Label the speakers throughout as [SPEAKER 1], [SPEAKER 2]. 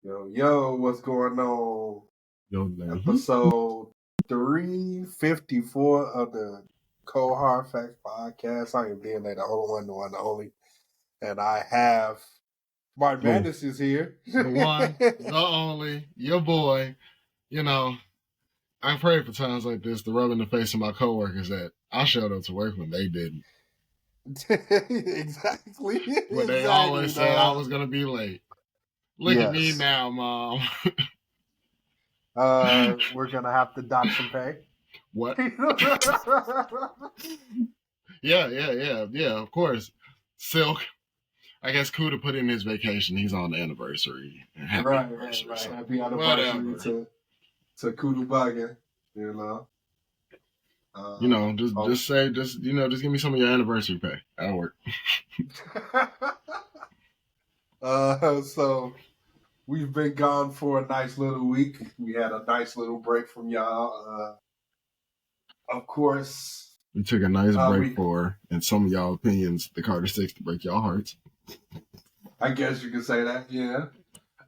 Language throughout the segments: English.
[SPEAKER 1] Yo, what's going on?
[SPEAKER 2] Yo, man.
[SPEAKER 1] Episode 354 of the Cold Hard Facts podcast. I am being the only one, the only. And I have Martin Madness is here.
[SPEAKER 2] The one, the only, your boy. You know, I pray for times like this to rub in the face of my coworkers that I showed up to work when they didn't.
[SPEAKER 1] Exactly.
[SPEAKER 2] But they always said I was going to be late. Look at me now, Mom.
[SPEAKER 1] We're going to have to dock some pay.
[SPEAKER 2] What? Yeah, of course. Silk. I guess Kuda put in his vacation. He's on the anniversary.
[SPEAKER 1] Happy anniversary. So happy anniversary to Kuda Buggin', you know.
[SPEAKER 2] Just give me some of your anniversary pay. That'll work.
[SPEAKER 1] So we've been gone for a nice little week. We had a nice little break from y'all. Of course,
[SPEAKER 2] we took a nice break for, in some of y'all opinions, the Carter 6 to break y'all hearts.
[SPEAKER 1] I guess you could say that, yeah.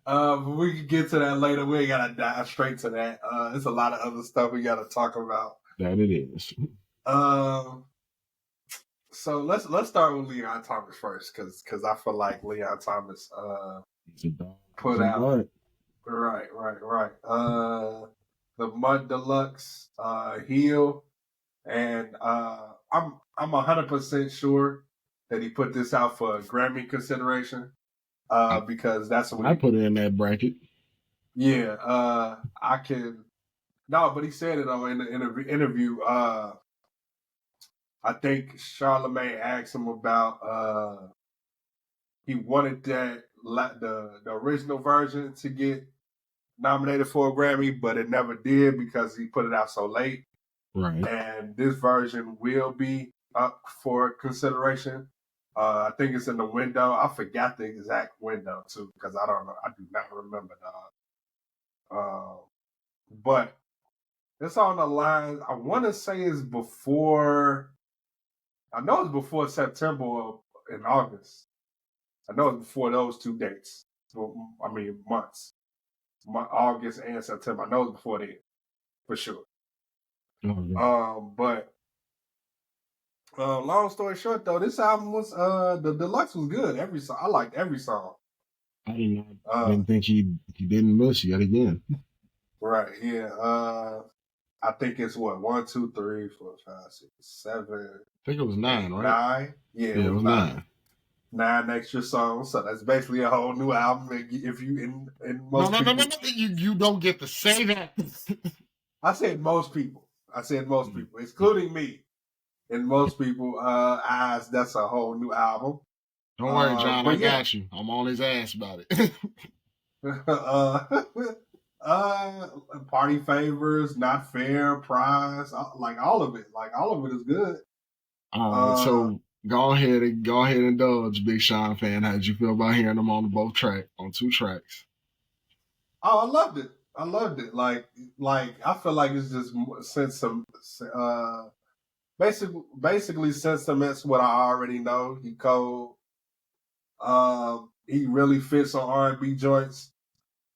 [SPEAKER 1] But we can get to that later. We ain't gotta dive straight to that. There's a lot of other stuff we gotta talk about.
[SPEAKER 2] That it is.
[SPEAKER 1] So let's start with Leon Thomas first, because I feel like Leon Thomas put out right. The Mutt Deluxe heel, and I'm 100% sure that he put this out for Grammy consideration. Because that's what
[SPEAKER 2] I put it in that bracket.
[SPEAKER 1] Yeah, I can. No, but he said it in the interview. I think Charlamagne asked him about he wanted that the original version to get nominated for a Grammy, but it never did because he put it out so late.
[SPEAKER 2] Right.
[SPEAKER 1] And this version will be up for consideration. I think it's in the window. I forgot the exact window too, because I don't know. I do not remember but it's on the line. I want to say it's before. I know it's before September or in August. I know it's before those two dates. I mean months, August and September. I know it's before then, for sure. But long story short, though, this album was the Deluxe was good. Every song, I liked every song.
[SPEAKER 2] I didn't think he didn't miss yet again.
[SPEAKER 1] Right, yeah. I think it's 1, 2, 3, 4, 5, 6, 7.
[SPEAKER 2] I think it was 9, right?
[SPEAKER 1] 9. Yeah, it was 9. 9 extra songs, so that's basically a whole new album. If you in most
[SPEAKER 2] no, you don't get to say that.
[SPEAKER 1] I said most people, including me. In most people's eyes, that's a whole new album.
[SPEAKER 2] Don't worry, John. I got you. I'm on his ass about it.
[SPEAKER 1] Party Favors, Not Fair, Prize, like all of it. Like all of it is good.
[SPEAKER 2] So go ahead and indulge, Big Sean fan. How did you feel about hearing them on on 2 tracks?
[SPEAKER 1] Oh, I loved it. Like I feel like it's just basically sentiments what I already know. He cold. He really fits on R&B joints.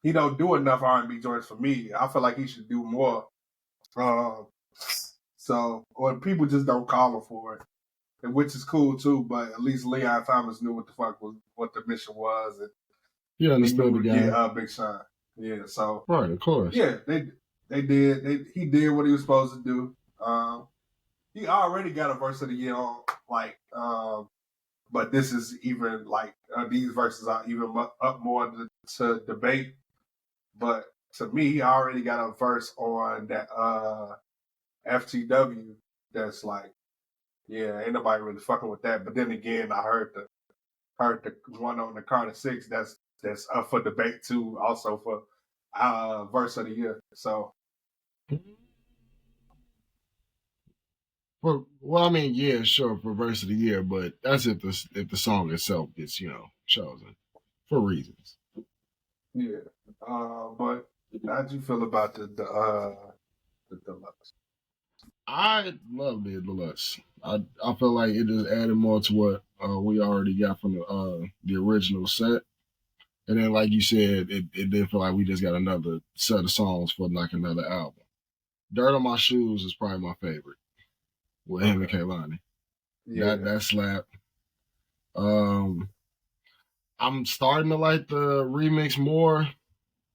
[SPEAKER 1] He don't do enough R&B joints for me. I feel like he should do more. Or people just don't call him for it, and which is cool too. But at least Leon Thomas knew what the mission was, and
[SPEAKER 2] he understood the game.
[SPEAKER 1] Yeah, Big Sean. Yeah, so
[SPEAKER 2] right, of course.
[SPEAKER 1] Yeah, they did. He did what he was supposed to do. He already got a verse of the year on, but this is even like these verses are even up more to debate. But to me, he already got a verse on that FTW that's like, yeah, ain't nobody really fucking with that. But then again, I heard the one on the Carter 6 that's up for debate too, also for verse of the year. So.
[SPEAKER 2] Well, I mean, yeah, sure, for verse of the year, but that's if the song itself gets, chosen for reasons.
[SPEAKER 1] Yeah, but how'd you feel about the Deluxe?
[SPEAKER 2] I love the Deluxe. I feel like it just added more to what we already got from the original set. And then, like you said, it did feel like we just got another set of songs for like another album. Dirt on My Shoes is probably my favorite with him and Kehlani.
[SPEAKER 1] Yeah.
[SPEAKER 2] That slap. I'm starting to like the remix more.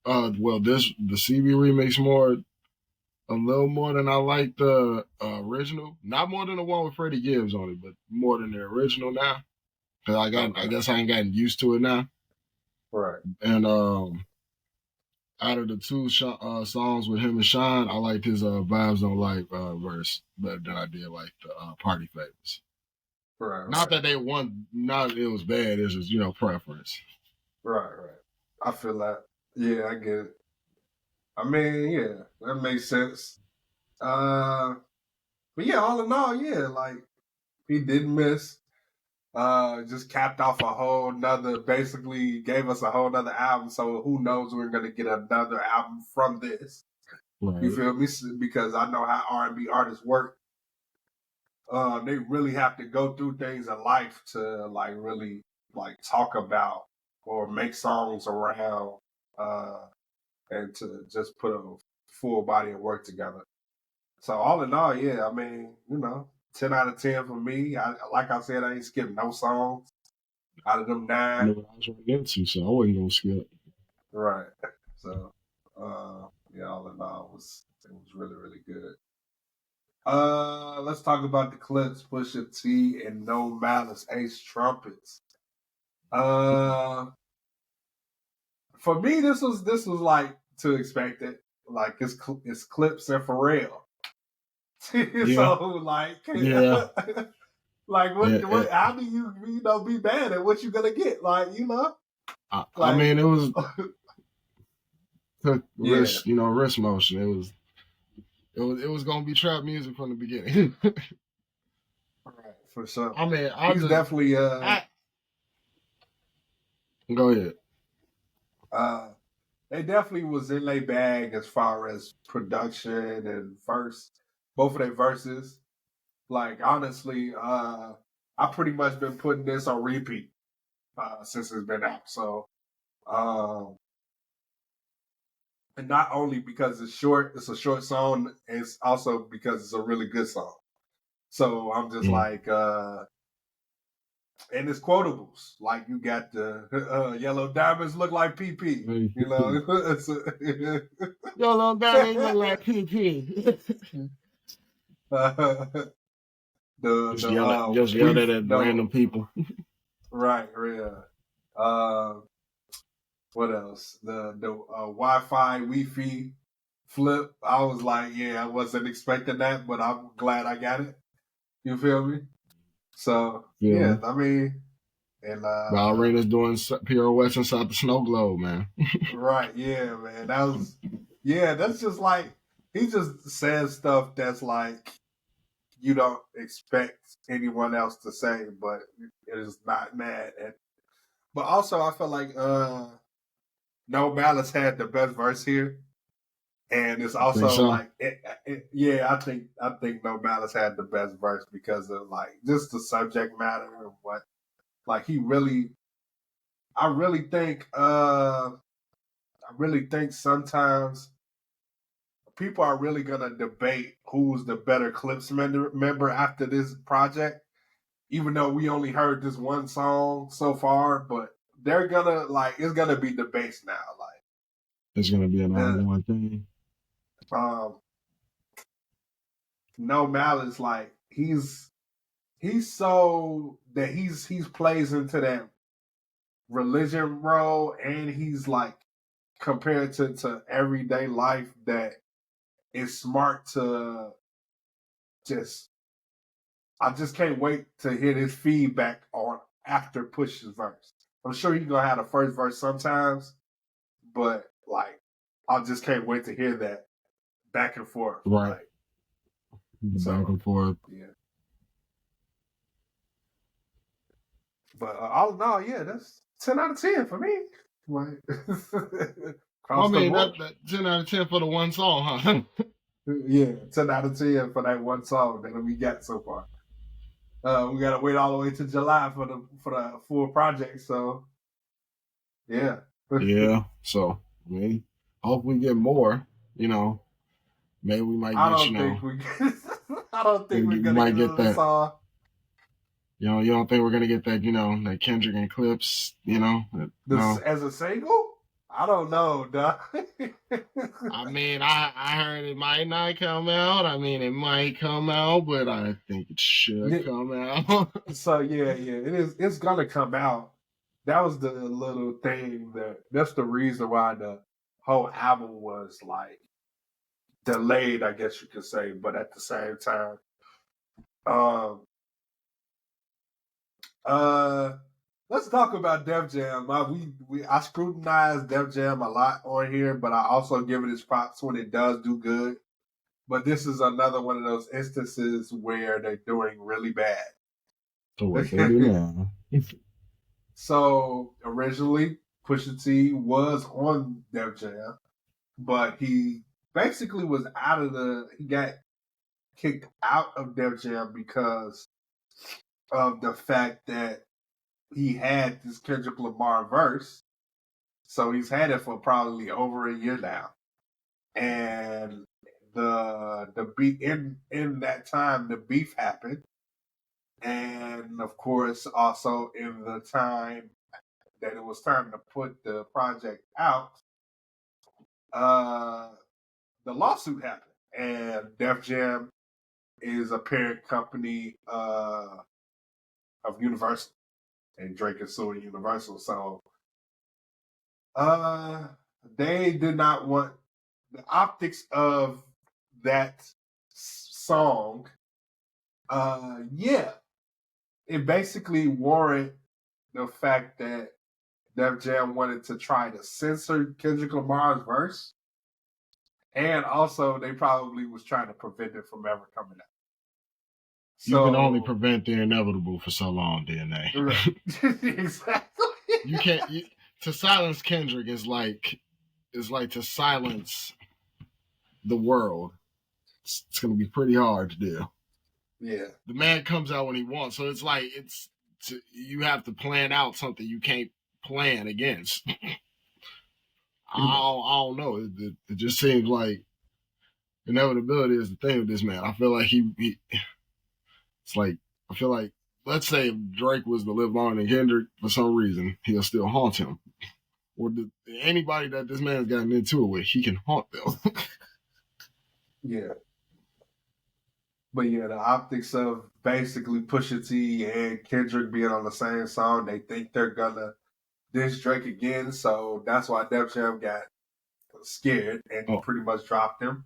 [SPEAKER 2] The CB remix more, a little more than I like the original. Not more than the one with Freddie Gibbs on it, but more than the original now. Cause I guess I ain't gotten used to it now.
[SPEAKER 1] Right.
[SPEAKER 2] And out of the two songs with him and Sean, I liked his Vibes Don't Like verse better than I did like the Party Favors.
[SPEAKER 1] Right.
[SPEAKER 2] Not that they won, not it was bad. It's just preference.
[SPEAKER 1] Right. I feel that. Yeah, I get it. I mean, yeah, that makes sense. But yeah, all in all, yeah, like he didn't miss. Just capped off a whole nother, basically gave us a whole nother album. So who knows, we're gonna get another album from this.
[SPEAKER 2] Right.
[SPEAKER 1] You feel me? Because I know how R&B artists work. They really have to go through things in life to like really like talk about or make songs around, and to just put a full body of work together. So all in all, yeah, I mean, 10 out of 10 for me. Like I said, I ain't skipping no songs out of them 9.
[SPEAKER 2] I know what I was going to get to, so I wasn't going to skip.
[SPEAKER 1] Right. So, yeah, all in all, it was really, really good. Let's talk about the Clipse, Pusha T, and No Malice, Ace Trumpets. For me, this was like to expect it. Like it's Clipse and Pharrell. So like,
[SPEAKER 2] yeah.
[SPEAKER 1] Like what? How do you be bad at what you gonna get? Like
[SPEAKER 2] I mean, it was wrist,
[SPEAKER 1] yeah.
[SPEAKER 2] Wrist motion. It was gonna be trap music from the beginning.
[SPEAKER 1] Right, for sure.
[SPEAKER 2] I mean,
[SPEAKER 1] he's definitely
[SPEAKER 2] go ahead.
[SPEAKER 1] They definitely was in their bag as far as production and both of their verses. Like honestly, I pretty much been putting this on repeat since it's been out. So, and not only because it's a short song, it's also because it's a really good song. So I'm just like, and it's quotables. Like you got the yellow diamonds look like PP.
[SPEAKER 2] Yellow diamonds look like PP. Just yell at random people.
[SPEAKER 1] Right, yeah. What else? The Wi-Fi Wi-Fi flip. I was like, yeah, I wasn't expecting that, but I'm glad I got it. You feel me? So yeah, I mean, and
[SPEAKER 2] Ballerina's doing pirouettes inside the snow globe, man.
[SPEAKER 1] Right, yeah, man. That's just like he just says stuff that's like you don't expect anyone else to say, but it is not mad at. But also, I feel like No Malice had the best verse here, and it's also like, I think No Malice had the best verse because of like just the subject matter and what, like he really, I really think sometimes people are really gonna debate who's the better Clipse member after this project, even though we only heard this one song so far, but they're gonna it's gonna be debates now. Like
[SPEAKER 2] it's gonna be an ongoing thing.
[SPEAKER 1] No Malice, like he's so that he's plays into that religion role, and he's like compared to everyday life that it's smart to I just can't wait to hear his feedback on after Push's verse. I'm sure he's gonna have the first verse sometimes, but like I just can't wait to hear that back and forth.
[SPEAKER 2] Right.
[SPEAKER 1] Like,
[SPEAKER 2] back and forth.
[SPEAKER 1] Yeah. But all in all, yeah, that's 10 out of 10 for me. Right.
[SPEAKER 2] I mean, that 10 out of 10 for the one song, huh?
[SPEAKER 1] Yeah, 10 out of 10 for that one song that we got so far. We gotta wait all the way to July for the full project. So, yeah.
[SPEAKER 2] Yeah. So I mean, hope we get more. You know, maybe we might
[SPEAKER 1] I
[SPEAKER 2] get.
[SPEAKER 1] don't think we. I don't think we're
[SPEAKER 2] We
[SPEAKER 1] gonna
[SPEAKER 2] might
[SPEAKER 1] get
[SPEAKER 2] get
[SPEAKER 1] another
[SPEAKER 2] that.
[SPEAKER 1] song.
[SPEAKER 2] You don't think we're gonna get that? That Kendrick and Clipse. No.
[SPEAKER 1] As a single? I don't know, duh.
[SPEAKER 2] I mean, I heard it might not come out. I mean, it might come out, but I think it should come out.
[SPEAKER 1] So yeah, it is. It's gonna come out. That was the little thing that's the reason why the whole album was like delayed, I guess you could say. But at the same time, um, uh, let's talk about Def Jam. I scrutinize Def Jam a lot on here, but I also give it its props when it does do good. But this is another one of those instances where they're doing really bad.
[SPEAKER 2] So what they do now?
[SPEAKER 1] So originally, Pusha T was on Def Jam, but he basically was he got kicked out of Def Jam because of the fact that he had this Kendrick Lamar verse. So he's had it for probably over a year now. And the beat in that time the beef happened. And of course also in the time that it was time to put the project out, the lawsuit happened. And Def Jam is a parent company of Universal. And Drake is suing Universal. So they did not want the optics of that song. Yeah, it basically warranted the fact that Def Jam wanted to try to censor Kendrick Lamar's verse, and also they probably was trying to prevent it from ever coming out.
[SPEAKER 2] You can only prevent the inevitable for so long, DNA.
[SPEAKER 1] Right. Exactly.
[SPEAKER 2] You can't. To silence Kendrick is like to silence the world. It's going to be pretty hard to do.
[SPEAKER 1] Yeah.
[SPEAKER 2] The man comes out when he wants, so it's like you have to plan out something you can't plan against. I don't know. It just seems like inevitability is the thing with this man. I feel like I feel like, let's say if Drake was to live longer than Kendrick, for some reason, he'll still haunt him. Or anybody that this man's gotten into it with, he can haunt them.
[SPEAKER 1] Yeah. But yeah, the optics of basically Pusha T and Kendrick being on the same song, they think they're gonna diss Drake again, so that's why Def Jam got scared and pretty much dropped him.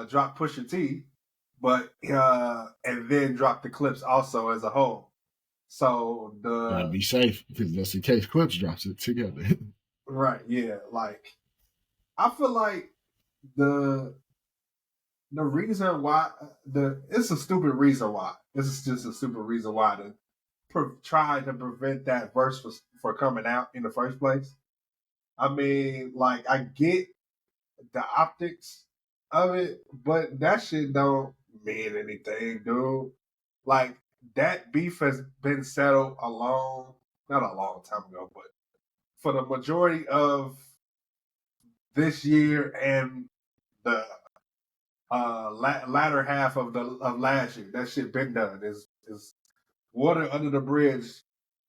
[SPEAKER 1] Dropped Pusha T, but and then dropped the Clipse also as a whole. So
[SPEAKER 2] gotta be safe because just in case Clipse drops it together.
[SPEAKER 1] Right, yeah. Like I feel like the reason why it's a stupid reason why. This is just a stupid reason why to try to prevent that verse for coming out in the first place. I mean, like I get the optics of it, but that shit don't mean anything, dude. Like that beef has been settled not a long time ago, but for the majority of this year and the latter half of last year. That shit been done. Is water under the bridge,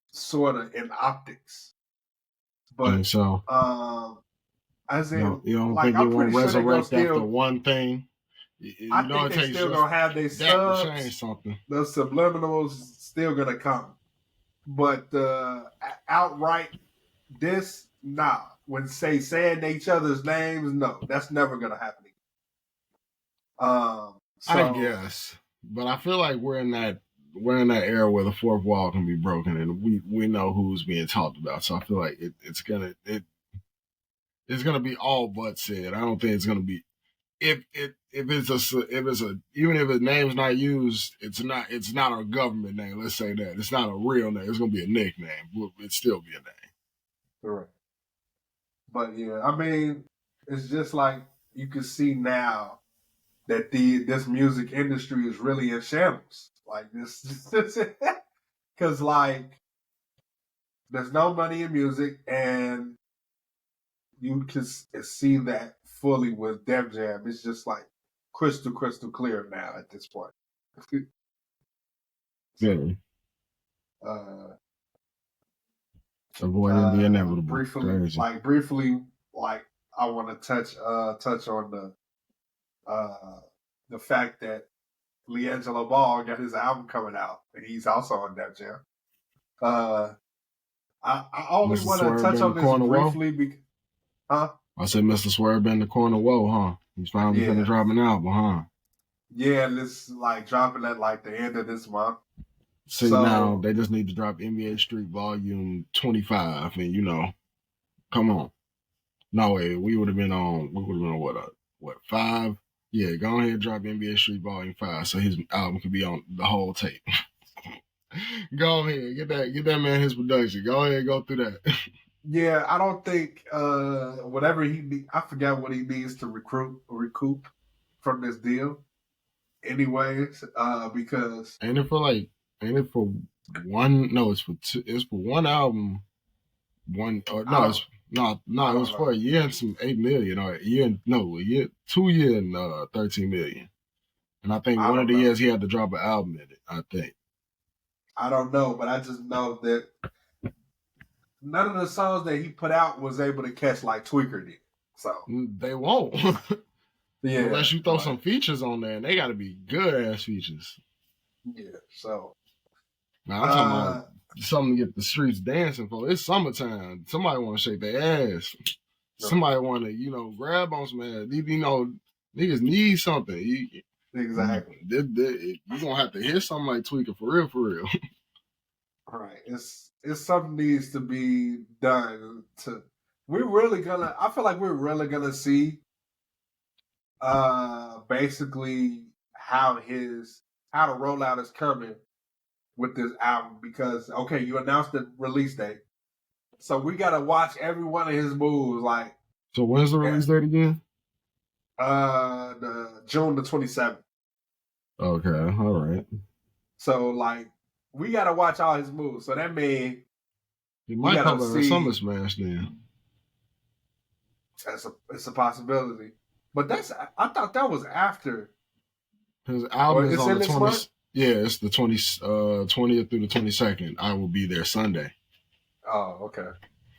[SPEAKER 1] sort of in optics. But
[SPEAKER 2] so,
[SPEAKER 1] as in,
[SPEAKER 2] you don't
[SPEAKER 1] like,
[SPEAKER 2] think
[SPEAKER 1] I'm
[SPEAKER 2] it
[SPEAKER 1] pretty
[SPEAKER 2] won't resurrect
[SPEAKER 1] sure
[SPEAKER 2] after one thing?
[SPEAKER 1] I think they still gonna have their subs.
[SPEAKER 2] To change something.
[SPEAKER 1] The subliminals still gonna come, but outright this, nah. When saying each other's names, no, that's never gonna happen.
[SPEAKER 2] I guess, but I feel like we're in that era where the fourth wall can be broken, and we know who's being talked about. So I feel like it's gonna be all but said. I don't think it's gonna be if it's a even if his name's not used, it's not a government name. Let's say that it's not a real name. It's gonna be a nickname. It'd still be a name.
[SPEAKER 1] Correct. But yeah, I mean, it's just like you can see now that this music industry is really in shambles. Like this, because like there's no money in music, and you can see that fully with Def Jam. It's just like crystal clear now at this point.
[SPEAKER 2] Really? Avoiding the inevitable.
[SPEAKER 1] Briefly, I want to touch on the fact that LiAngelo Ball got his album coming out, and he's also on Def Jam. I only want to touch on this briefly because,
[SPEAKER 2] I said Mr. Swerve in the corner. Whoa, huh? He's finally gonna drop an album, huh?
[SPEAKER 1] Yeah, this like dropping at like the end of this month.
[SPEAKER 2] See, now they just need to drop NBA Street Volume 25, and you know, come on. No way, we would have been on what 5? Yeah, go ahead and drop NBA Street Volume 5 so his album could be on the whole tape. Go ahead, get that man his production. Go ahead and go through that.
[SPEAKER 1] Yeah, I don't think whatever I forgot what he needs to recoup from this deal. Anyways, because
[SPEAKER 2] ain't it for one? No, it's for two. It's for one album. It was for a year and some 8 million, or a year 2 year and 13 million. And I think one of the years he had to drop an album in it. I think.
[SPEAKER 1] I don't know, but I just know that none of the songs that he put out was able to catch like Tweaker did. So
[SPEAKER 2] they won't. Yeah, unless you throw some features on there, and they got to be good ass features.
[SPEAKER 1] Yeah. So
[SPEAKER 2] now I'm talking about something to get the streets dancing for. It's summertime. Somebody want to shake their ass. Somebody want to, grab on some ass. Niggas need something.
[SPEAKER 1] Exactly.
[SPEAKER 2] You're going to have to hear something like Tweaker for real.
[SPEAKER 1] Right. It's something needs to be done to. I feel like we're really going to see basically how the rollout is coming with this album, because okay, you announced the release date, so we gotta watch every one of his moves. Like,
[SPEAKER 2] so when's the release date again?
[SPEAKER 1] The June the 27th.
[SPEAKER 2] Okay, all right.
[SPEAKER 1] So like, we gotta watch all his moves. So that means
[SPEAKER 2] he might come out a Summer Smash then.
[SPEAKER 1] It's a possibility, but I thought that was after
[SPEAKER 2] his album is on the 20th. Yeah, it's the 20th through the 22nd. I will be there Sunday.
[SPEAKER 1] Oh, okay.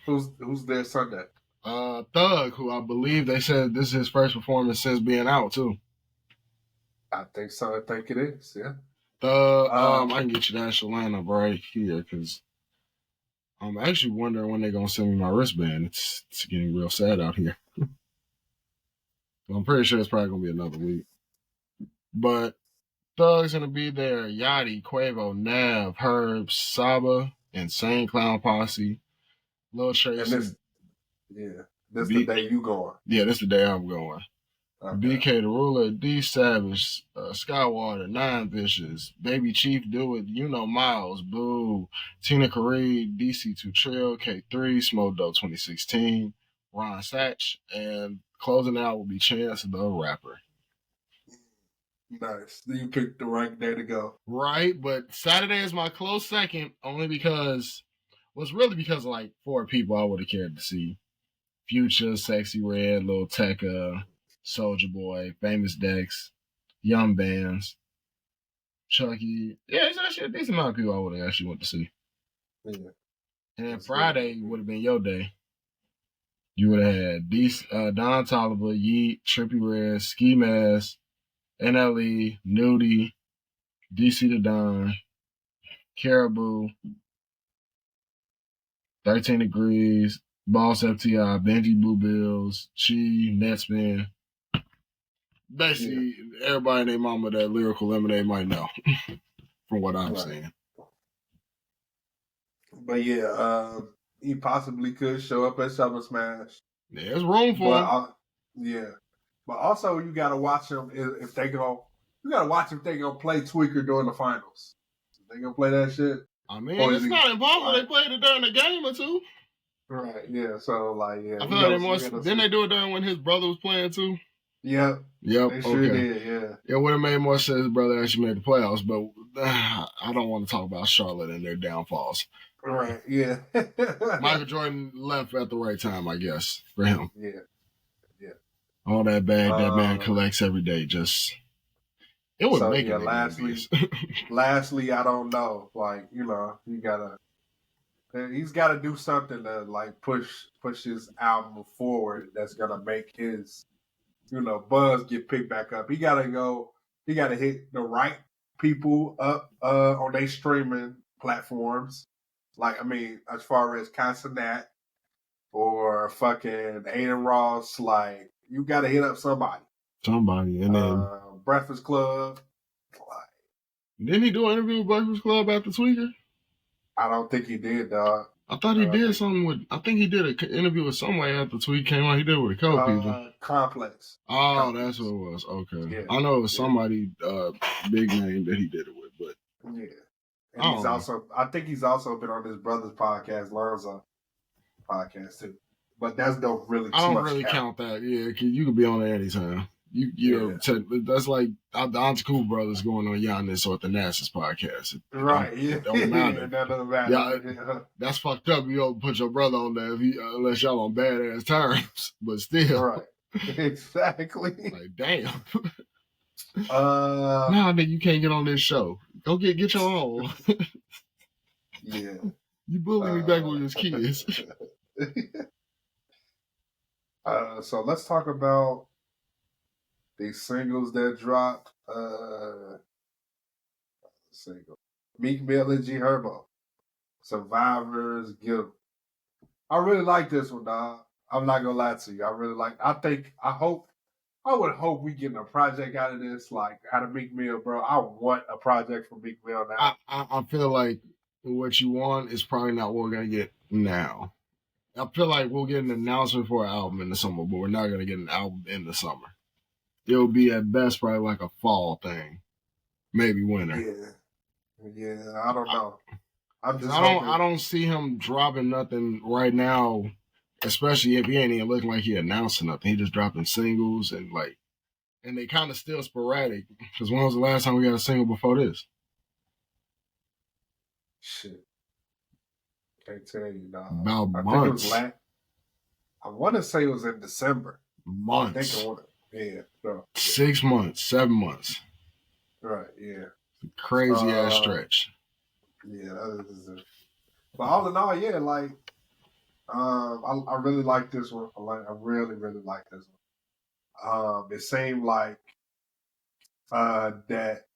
[SPEAKER 1] Who's there Sunday?
[SPEAKER 2] Thug, who I believe they said this is his first performance since being out too.
[SPEAKER 1] I think so. I think it is. Yeah.
[SPEAKER 2] I can get you the actual lineup right here because I'm actually wondering when they're gonna send me my wristband. It's getting real sad out here. I'm pretty sure it's probably gonna be another week. But Thug's gonna be there. Yachty, Quavo, Nav, Herb, Saba, Insane Clown Posse, Lil Tracy.
[SPEAKER 1] This the day you going.
[SPEAKER 2] Yeah, this the day I'm going. Okay. BK the Ruler, D Savage, Skywater, Nine Vicious, Baby Chief Do It, Miles, Boo, Tina Caree, DC2 Trill, K3, Smoke Dope 2016, Ron Satch, and closing out will be Chance the Rapper.
[SPEAKER 1] Nice. You picked the right day to go.
[SPEAKER 2] Right, but Saturday is my close second, only because of like 4 people I would have cared to see. Future, Sexy Red, Lil Tecca, Soulja Boy, Famous Dex, Young Bands, Chucky. Yeah, it's actually a decent amount of people I would have actually went to see. Yeah. And then Friday would have been your day. You would have had Don Toliver, Yeet, Trippie Redd, Ski Mask, NLE, Nudie, DC the Don, Caribou, 13 Degrees, Boss FTI, Benji Blue Bills, Chi, Netspin. Basically, everybody and their mama that Lyrical Lemonade might know from what I'm saying.
[SPEAKER 1] But yeah, he possibly could show up at Summer Smash.
[SPEAKER 2] Yeah, there's room for
[SPEAKER 1] him. But also you gotta watch them if they gonna play Tweaker during the finals. They gonna play that shit.
[SPEAKER 2] I mean, it's not impossible. They played it during a game or two.
[SPEAKER 1] Right, yeah. So like,
[SPEAKER 2] I feel like didn't they do it during when his brother was playing too?
[SPEAKER 1] Yep. They sure did, yeah.
[SPEAKER 2] It would have made more sense if his brother actually made the playoffs, but I don't want to talk about Charlotte and their downfalls.
[SPEAKER 1] Right, yeah.
[SPEAKER 2] Michael Jordan left at the right time, I guess, for him.
[SPEAKER 1] Yeah.
[SPEAKER 2] All that bag that man collects every day, it would make a nigga
[SPEAKER 1] lastly, I don't know. Like, you know, he's gotta do something to like push his album forward that's gonna make his, you know, buzz get picked back up. He gotta hit the right people up on their streaming platforms. Like, I mean, as far as Consonant or fucking Aiden Ross, like, you gotta hit up somebody.
[SPEAKER 2] And then
[SPEAKER 1] Breakfast Club.
[SPEAKER 2] Didn't he do an interview with Breakfast Club after Tweaker?
[SPEAKER 1] I don't think he did, dog.
[SPEAKER 2] I thought he did something with. I think he did an interview with somebody after Tweak came out. He did it with a couple people.
[SPEAKER 1] Complex.
[SPEAKER 2] Oh,
[SPEAKER 1] Complex.
[SPEAKER 2] That's what it was. Okay,
[SPEAKER 1] yeah.
[SPEAKER 2] I know it was somebody big name that he did it with, but
[SPEAKER 1] yeah. And I think he's also been on his brother's podcast, Lonzo podcast too. But that's don't really.
[SPEAKER 2] I don't really count that. Yeah, cause you could be on there anytime. That's like the Auntie Cool brothers going on Giannis or the NASA's podcast.
[SPEAKER 1] Right.
[SPEAKER 2] It don't matter.
[SPEAKER 1] That doesn't matter.
[SPEAKER 2] That's fucked up. You don't put your brother on there unless y'all on badass terms. But still.
[SPEAKER 1] Right. Exactly.
[SPEAKER 2] Like, damn. Nah, nigga, you can't get on this show. Go get your own.
[SPEAKER 1] Yeah.
[SPEAKER 2] You bully me back with his kids.
[SPEAKER 1] So let's talk about the singles that dropped. Single. Meek Mill and G Herbo. Survivors Guilt. I really like this one, dog. I'm not gonna lie to you. I would hope we getting a project out of this, like out of Meek Mill, bro. I want a project from Meek Mill now.
[SPEAKER 2] I feel like what you want is probably not what we're gonna get now. I feel like we'll get an announcement for an album in the summer, but we're not gonna get an album in the summer. It'll be at best probably like a fall thing, maybe winter.
[SPEAKER 1] Yeah. I don't know.
[SPEAKER 2] I don't see him dropping nothing right now, especially if he ain't even looking like he announcing nothing. He just dropping singles and they kind of still sporadic. Because when was the last time we got a single before this?
[SPEAKER 1] Shit. Can't tell you, dog.
[SPEAKER 2] About months.
[SPEAKER 1] I want to say it was in December.
[SPEAKER 2] Months.
[SPEAKER 1] 6
[SPEAKER 2] months, 7 months.
[SPEAKER 1] Right, yeah.
[SPEAKER 2] Crazy ass stretch.
[SPEAKER 1] Yeah, that is it. But all in all, yeah, like, I really like this one. I really, really like this one. It seemed like that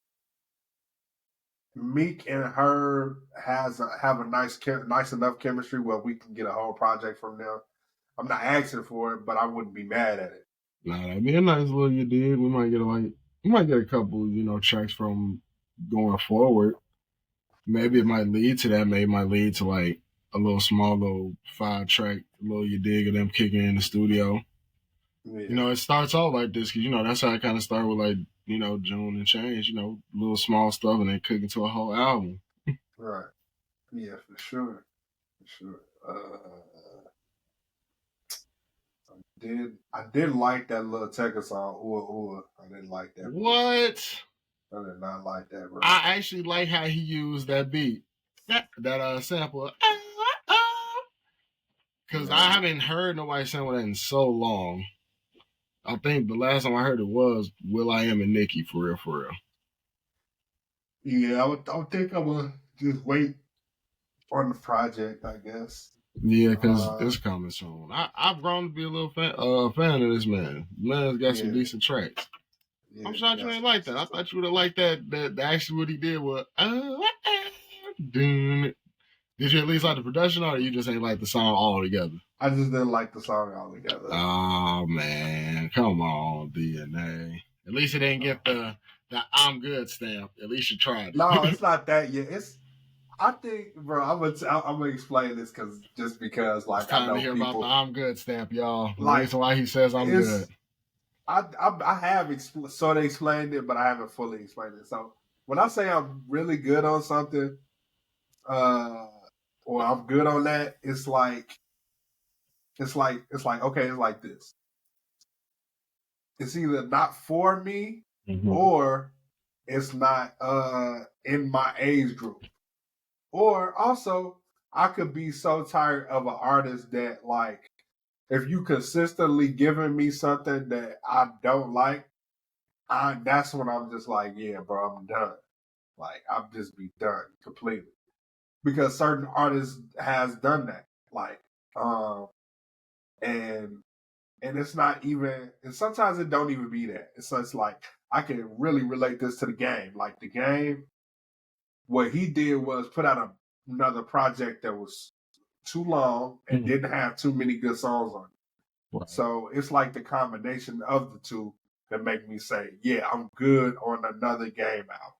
[SPEAKER 1] Meek and her have a nice enough chemistry where we can get a whole project from them. I'm not asking for it, but I wouldn't be mad at it.
[SPEAKER 2] Nah, that'd be a nice little you did. We might get a couple, tracks from going forward. Maybe it might lead to that. Maybe it might lead to like a little 5-track little you dig of them kicking in the studio. Yeah. It starts off like this because that's how it kind of started with like June and Change. Little small stuff and then cook into a whole album.
[SPEAKER 1] Right. Yeah, for sure. I did like that little Tekka song. Ooh. I didn't like that.
[SPEAKER 2] What?
[SPEAKER 1] I did not like that, bro.
[SPEAKER 2] I actually like how he used that beat, that sample. Because I haven't heard nobody sample that in so long. I think the last time I heard it was will.i.am and Nicki, for real.
[SPEAKER 1] Yeah, I think I'm going to just wait on the project, I guess.
[SPEAKER 2] Yeah, because it's coming soon. I've grown to be a little fan of this man. The man's got some decent tracks. Yeah, I'm shocked you ain't like that. I thought you would have liked that actually what he did was Did you at least like the production or you just ain't like the song altogether?
[SPEAKER 1] I just didn't like the song altogether.
[SPEAKER 2] Oh man, come on, DNA. At least it didn't get the I'm good stamp. At least you tried.
[SPEAKER 1] No, it's not that yet. I think, bro, I'm gonna explain this because like
[SPEAKER 2] it's time
[SPEAKER 1] I know
[SPEAKER 2] to hear
[SPEAKER 1] people,
[SPEAKER 2] about the I'm good stamp, y'all. The
[SPEAKER 1] like,
[SPEAKER 2] reason why he says I'm good.
[SPEAKER 1] I have sort of explained it, but I haven't fully explained it. So when I say I'm really good on something, or I'm good on that, it's like okay, it's like this. It's either not for me or it's not in my age group. Or also I could be so tired of an artist that like if you consistently giving me something that I don't like, that's when I'm just like, yeah, bro, I'm done. Like I'll just be done completely. Because certain artists has done that. Like, and it's not even, and sometimes it don't even be that. It's just like I can really relate this to the game. Like the game, what he did was put out another project that was too long and didn't have too many good songs on it. Right. So it's like the combination of the two that make me say, yeah, I'm good on another game album.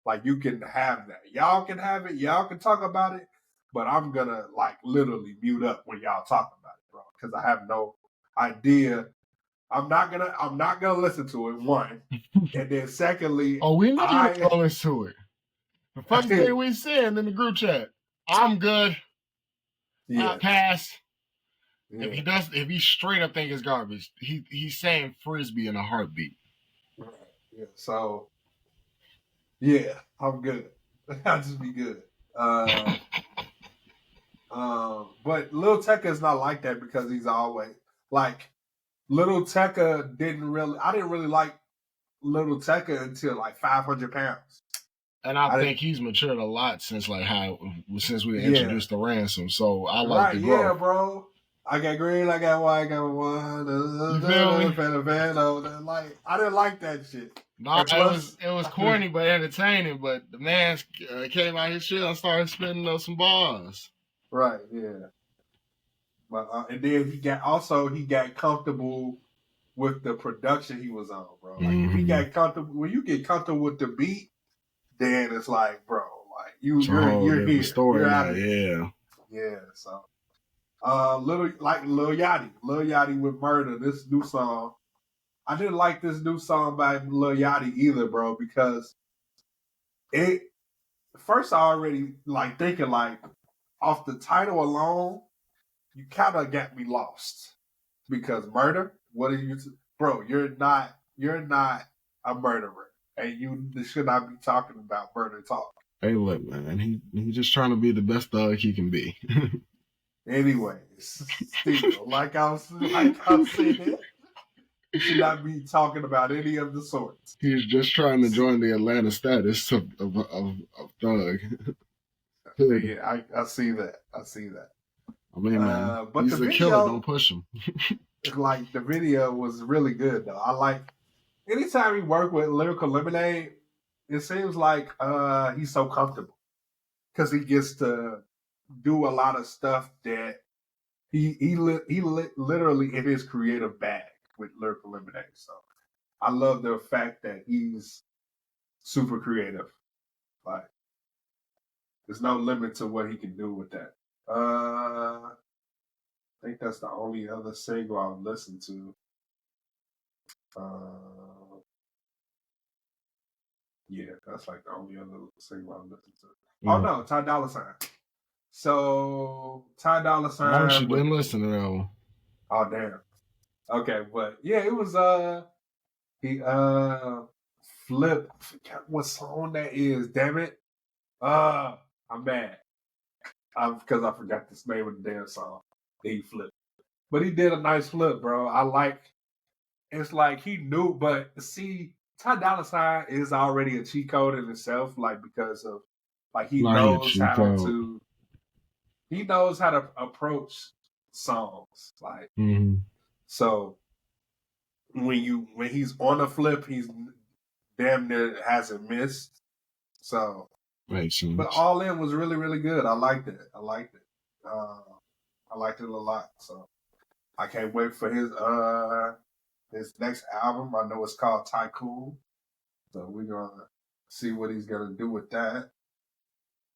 [SPEAKER 1] Like you can have that. Y'all can have it. Y'all can talk about it. But I'm gonna like literally mute up when y'all talk about it, bro. Because I have no idea. I'm not gonna listen to it, one. And then secondly,
[SPEAKER 2] we know you're gonna listen to it. The first thing we said in the group chat, I'm good. I pass. Yeah. If he straight up think it's garbage, he's saying frisbee in a heartbeat.
[SPEAKER 1] Right. Yeah. So yeah, I'm good. I'll just be good. But Lil Tecca is not like that because he's always like Lil Tecca I didn't really like Lil Tecca until like 500 pounds.
[SPEAKER 2] And I think he's matured a lot since we introduced the ransom. So I like the growth.
[SPEAKER 1] Yeah, bro. I got green, I got white, I got one.
[SPEAKER 2] You feel me?
[SPEAKER 1] Like I didn't like that shit.
[SPEAKER 2] No, it was corny but entertaining. But the man came out his shit and started spitting some bars.
[SPEAKER 1] Right. Yeah. But and then he got comfortable with the production he was on, bro. Like if he got comfortable, when you get comfortable with the beat, then it's like, bro, like you're here.
[SPEAKER 2] Story
[SPEAKER 1] you're
[SPEAKER 2] now, yeah.
[SPEAKER 1] Yeah. So, Lil Yachty with Murder. This new song, I didn't like this new song by Lil Yachty either, bro, because first I already like thinking like off the title alone, you kind of got me lost because murder. What are you, bro? You're not a murderer, and you should not be talking about murder talk.
[SPEAKER 2] Hey, look, man, he's just trying to be the best thug he can be.
[SPEAKER 1] Anyways, still, like I was saying, you should not be talking about any of the sorts.
[SPEAKER 2] He's just trying to join the Atlanta status of thug.
[SPEAKER 1] Yeah, I see that.
[SPEAKER 2] I mean, man,
[SPEAKER 1] but
[SPEAKER 2] he's a killer. Don't push him.
[SPEAKER 1] Like the video was really good though. I like anytime he worked with Lyrical Lemonade, it seems like he's so comfortable because he gets to do a lot of stuff that he literally in his creative bag with Lyrical Lemonade. So I love the fact that he's super creative. Like there's no limit to what he can do with that. I think that's the only other single I've listened to. Yeah, that's like the only other single I've listened to. Oh no, Ty Dolla $ign. So Ty Dolla $ign.
[SPEAKER 2] I actually didn't listen to that one.
[SPEAKER 1] Oh damn. Okay, but yeah, it was he Flip. I forgot what song that is. Damn it. I'm mad. Because I forgot the name of the damn song. He flipped. But he did a nice flip, bro. It's like he knew, but see, Ty Dolla $ign is already a cheat code in itself, like because of like he knows how to approach songs. Like so when he's on a flip, he's damn near hasn't missed. So
[SPEAKER 2] makes sense.
[SPEAKER 1] But All In was really, really good. I liked it. I liked it a lot. So I can't wait for his next album. I know it's called Tycoon. So we're gonna see what he's gonna do with that.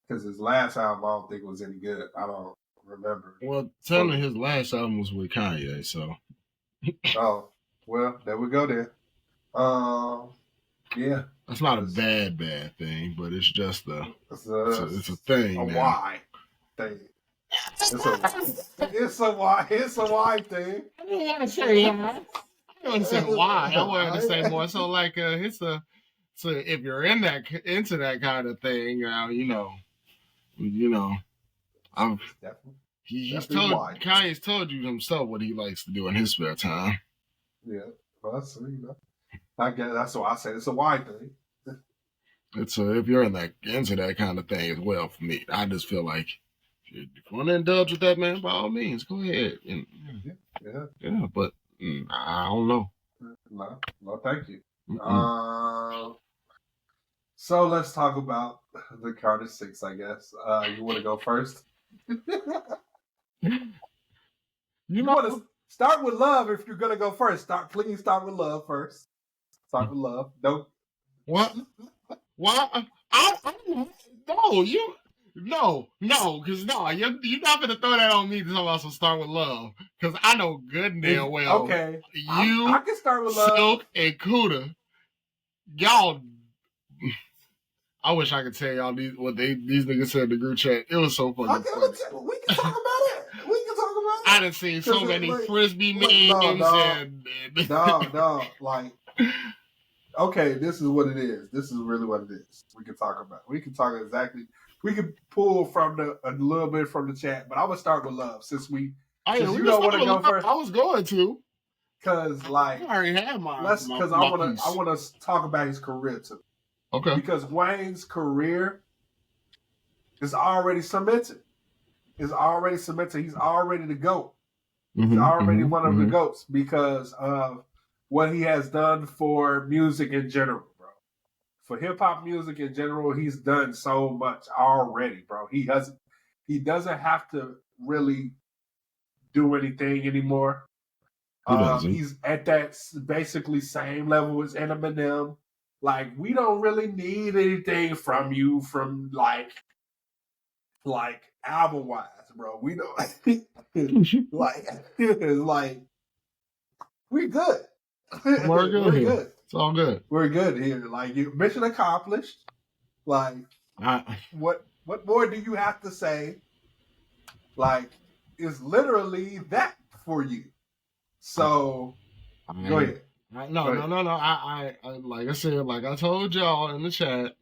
[SPEAKER 1] Because his last album I don't think was any good. I don't remember.
[SPEAKER 2] Well, tell me his last album was with Kanye, so
[SPEAKER 1] oh, well, there we go then. Yeah.
[SPEAKER 2] That's not a bad thing, but it's just it's a thing.
[SPEAKER 1] A why thing. It's a why thing.
[SPEAKER 2] I didn't want to say why. I wanted to say more so like so if you're into that kind of thing, He's told wide. Kanye's told you himself what he likes to do in his spare time.
[SPEAKER 1] Yeah, well, that's I guess that's why I said it's a wide thing.
[SPEAKER 2] It's if you're into that kind of thing as well. For me, I just feel like if you want to indulge with that, man, by all means, go ahead. And, yeah. But I don't know.
[SPEAKER 1] No, thank you. So let's talk about the Carter 6, I guess. You want to go first? You want to start with love if you're going to go first. Please start with love first. Start with love. Don't.
[SPEAKER 2] What? What? Because you're not going to throw that on me to talk about some start with love. Because I know good and damn well.
[SPEAKER 1] Okay. I can start with love.
[SPEAKER 2] Silk and Cuda, y'all. I wish I could tell y'all these niggas said in the group chat. It was so funny.
[SPEAKER 1] Okay, we can talk about it.
[SPEAKER 2] I done seen so many frisbee memes
[SPEAKER 1] No, like, okay, this is what it is. This is really what it is. We can talk about. We can talk exactly. We can pull from a little bit from the chat, but I would start with love since you don't want to go first.
[SPEAKER 2] I was going to,
[SPEAKER 1] because like
[SPEAKER 2] I already have mine.
[SPEAKER 1] Because I want to talk about his career too.
[SPEAKER 2] Okay.
[SPEAKER 1] Because Wayne's career is already cemented. He's already the GOAT. He's already one of the GOATs because of what he has done for music in general, bro. For hip hop music in general, he's done so much already, bro. He doesn't have to really do anything anymore. He's at that basically same level as Eminem. Like, we don't really need anything from you from like album wise, bro. We don't like we're good.
[SPEAKER 2] We're good. It's all good.
[SPEAKER 1] We're good here. Like, mission accomplished. Like, what more do you have to say? Like, it's literally that for you. So go ahead.
[SPEAKER 2] No. I like I said, like I told y'all in the chat,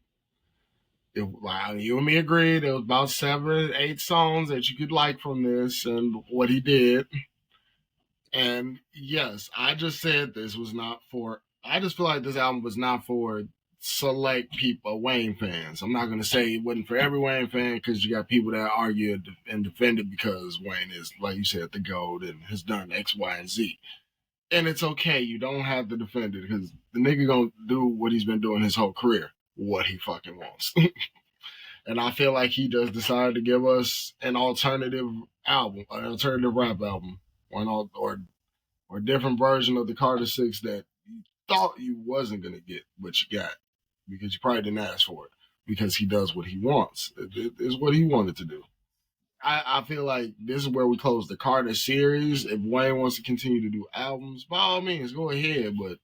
[SPEAKER 2] you and me agreed. It was about 7, 8 songs that you could like from this and what he did. And yes, I just said this was not for. I just feel like this album was not for select people, Wayne fans. I'm not going to say it wasn't for every Wayne fan because you got people that argue and defend it because Wayne is, like you said, the GOAT and has done X, Y, and Z. And it's okay. You don't have to defend it because the nigga going to do what he's been doing his whole career, what he fucking wants. And I feel like he just decided to give us an alternative album, an alternative rap album, or a different version of the Carter 6 that you thought you wasn't going to get, but you got because you probably didn't ask for it because he does what he wants. It is what he wanted to do. I feel like this is where we close the Carter series. If Wayne wants to continue to do albums, by all means, go ahead. But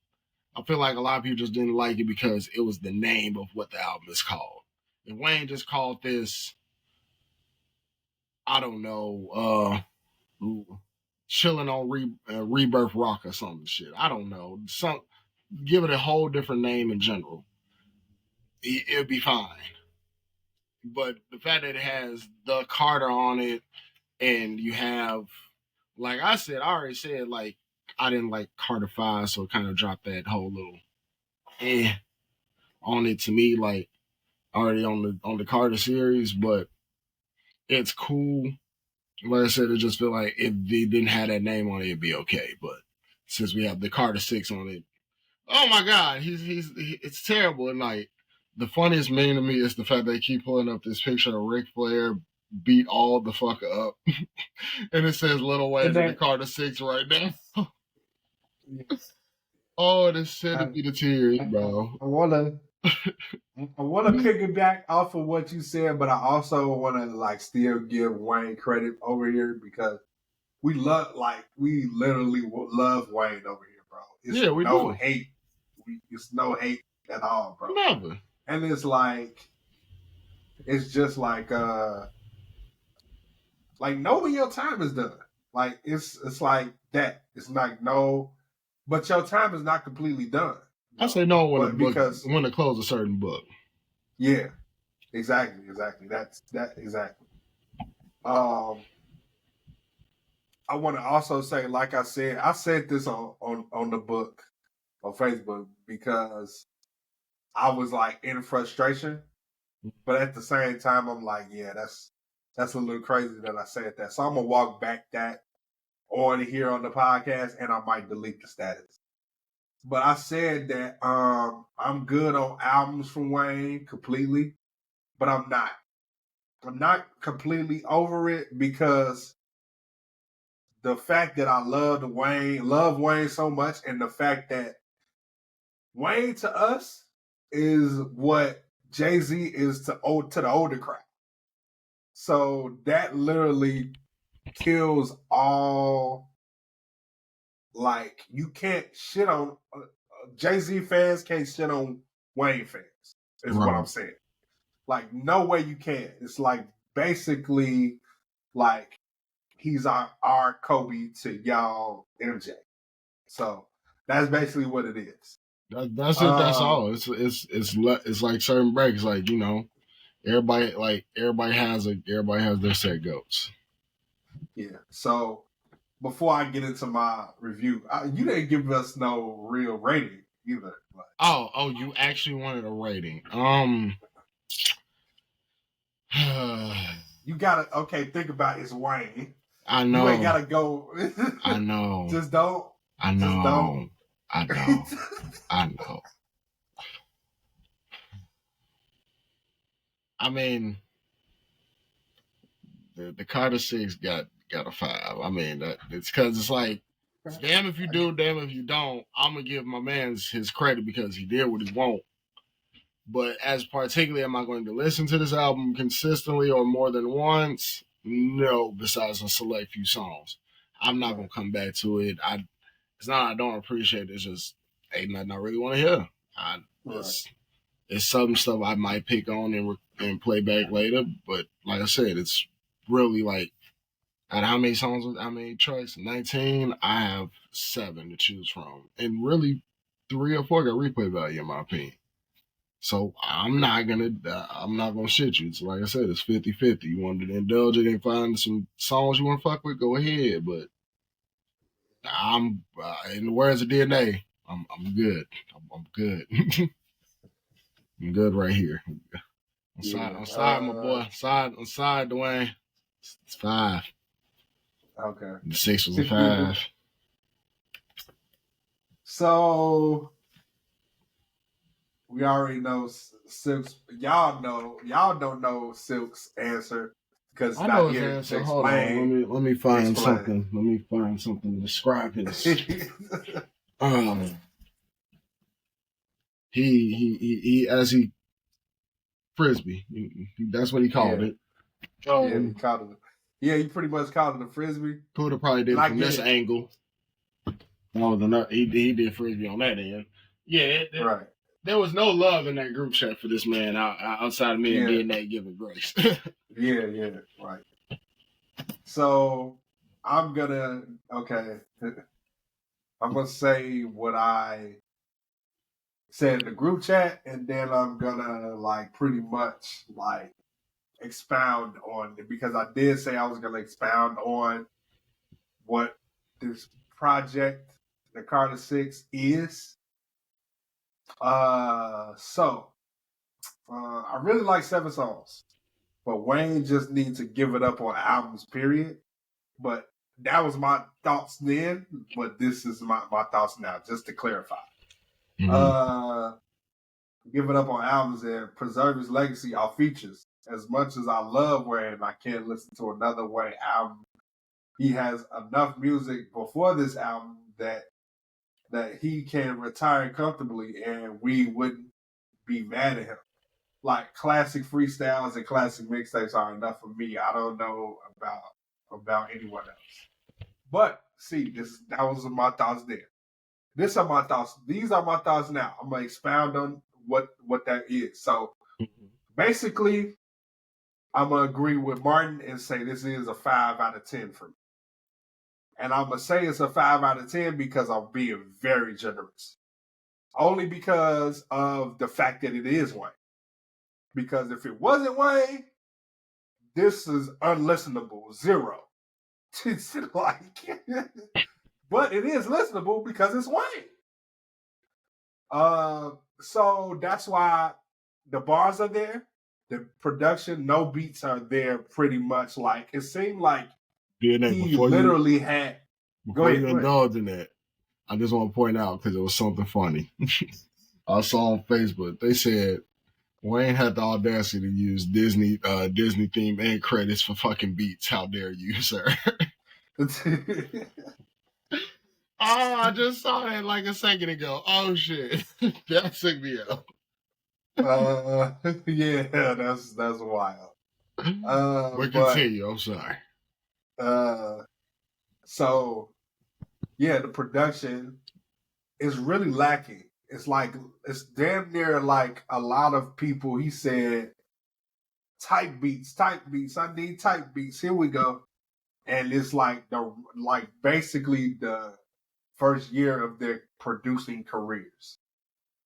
[SPEAKER 2] I feel like a lot of people just didn't like it because it was the name of what the album is called. If Wayne just called this, I don't know, chilling on Rebirth Rock or some shit. I don't know. Give it a whole different name in general. It'd be fine. But the fact that it has the Carter on it, and you have, like I already said, like, I didn't like Carter 5, so it kind of dropped that whole little on it to me, like, already on the Carter series, but it's cool. Like I said, it just feel like if they didn't have that name on it, it'd be okay. But since we have the Carter 6 on it, oh my God, it's terrible. And like, the funniest meme to me is the fact they keep pulling up this picture of Ric Flair beat all the fuck up. And it says Lil Wayne in the Carter 6 right now. Oh, this sending me the tears, bro.
[SPEAKER 1] I wanna piggyback off of what you said, but I also wanna like still give Wayne credit over here because we literally love Wayne over here, bro. It's
[SPEAKER 2] we do.
[SPEAKER 1] Hate. It's no hate at all, bro.
[SPEAKER 2] Never.
[SPEAKER 1] And it's like, it's just like know when your time is done. Like it's like that. It's like no, but your time is not completely done.
[SPEAKER 2] I say no when to close a certain book.
[SPEAKER 1] Yeah, exactly. That's exactly. I want to also say, like I said this on the book on Facebook because I was like in frustration, but at the same time, I'm like, yeah, that's a little crazy that I said that. So I'm gonna walk back that on here on the podcast, and I might delete the status. But I said that I'm good on albums from Wayne completely, but I'm not. I'm not completely over it because the fact that I love Wayne so much, and the fact that Wayne to us is what Jay-Z is to the older crowd. So that literally kills all, like, you can't shit on Jay-Z fans can't shit on Wayne fans, is what I'm saying. Like, no way you can. It's like basically like he's our Kobe to y'all MJ. So that's basically what it is.
[SPEAKER 2] That's it. That's all. It's like certain breaks. Like, you know, everybody has their set goats.
[SPEAKER 1] Yeah. So before I get into my review, you didn't give us no real rating either. But...
[SPEAKER 2] Oh, you actually wanted a rating.
[SPEAKER 1] You gotta think about it's Wayne.
[SPEAKER 2] I know.
[SPEAKER 1] You ain't gotta go.
[SPEAKER 2] I know.
[SPEAKER 1] Just don't.
[SPEAKER 2] I know.
[SPEAKER 1] Just don't.
[SPEAKER 2] I know. I know. I mean, the Carter 6 got a 5. I mean, it's because it's like, damn if you do, damn if you don't. I'm gonna give my man his credit because he did what he want. But as particularly, am I going to listen to this album consistently or more than once? No, besides a select few songs. I'm not gonna come back to it. It's not I don't appreciate it. It's just ain't nothing I really want to hear. It's some stuff I might pick on and play back later. But like I said, it's really like, at how many songs, how many tracks? 19. I have 7 to choose from, and really 3 or 4 got replay value in my opinion. So I'm not gonna shit you. So like I said, it's 50-50. You want to indulge it and find some songs you want to fuck with, go ahead. But I'm in the words of DNA, I'm good. I'm good. I'm good right here. I'm sorry, my boy. I'm sorry, Dwayne. It's 5.
[SPEAKER 1] Okay.
[SPEAKER 2] The 6 was a 5.
[SPEAKER 1] So we already know Silk's. Y'all don't know Silk's answer because it's not here to explain.
[SPEAKER 2] Hold on. Let me find something. Let me find something to describe his. He as he frisbee. That's what he called it.
[SPEAKER 1] Yeah, he called it. Yeah, he pretty much called it a frisbee.
[SPEAKER 2] Puda probably did it from this angle. No, he did frisbee on that end. Yeah, right. There was no love in that group chat for this man outside of me and DNA giving grace.
[SPEAKER 1] yeah, right. So I'm gonna say what I said in the group chat, and then I'm gonna like pretty much like expound on it because I did say I was gonna expound on what this project, the Carter 6, is. I really like 7 songs, but Wayne just needs to give it up on albums, period. But that was my thoughts then, but this is my thoughts now, just to clarify. Mm-hmm. Give it up on albums and preserve his legacy off features. As much as I love Wayne, I can't listen to another Wayne album. He has enough music before this album that he can retire comfortably and we wouldn't be mad at him. Like classic freestyles and classic mixtapes are enough for me. I don't know about anyone else. But see, that was my thoughts there. These are my thoughts now. I'm gonna expound on what that is. So basically, I'm gonna agree with Martin and say this is a 5 out of 10 for me. And I'm gonna say it's a 5 out of 10 because I'm being very generous. Only because of the fact that it is Wayne. Because if it wasn't Wayne, this is unlistenable, 0. It's like, but it is listenable because it's Wayne. So that's why the bars are there, the production, no beats are there. Pretty much, like it seemed like he literally had.
[SPEAKER 2] Before you indulge in that, I just want to point out because it was something funny. I saw on Facebook they said Wayne had the audacity to use Disney theme and credits for fucking beats. How dare you, sir? Oh, I just saw that like a second ago. Oh shit, that took me out.
[SPEAKER 1] Yeah, that's wild.
[SPEAKER 2] But continue. I'm sorry.
[SPEAKER 1] So yeah, the production is really lacking. It's like it's damn near like a lot of people. He said, "Type beats. I need type beats. Here we go." And it's like basically the first year of their producing careers.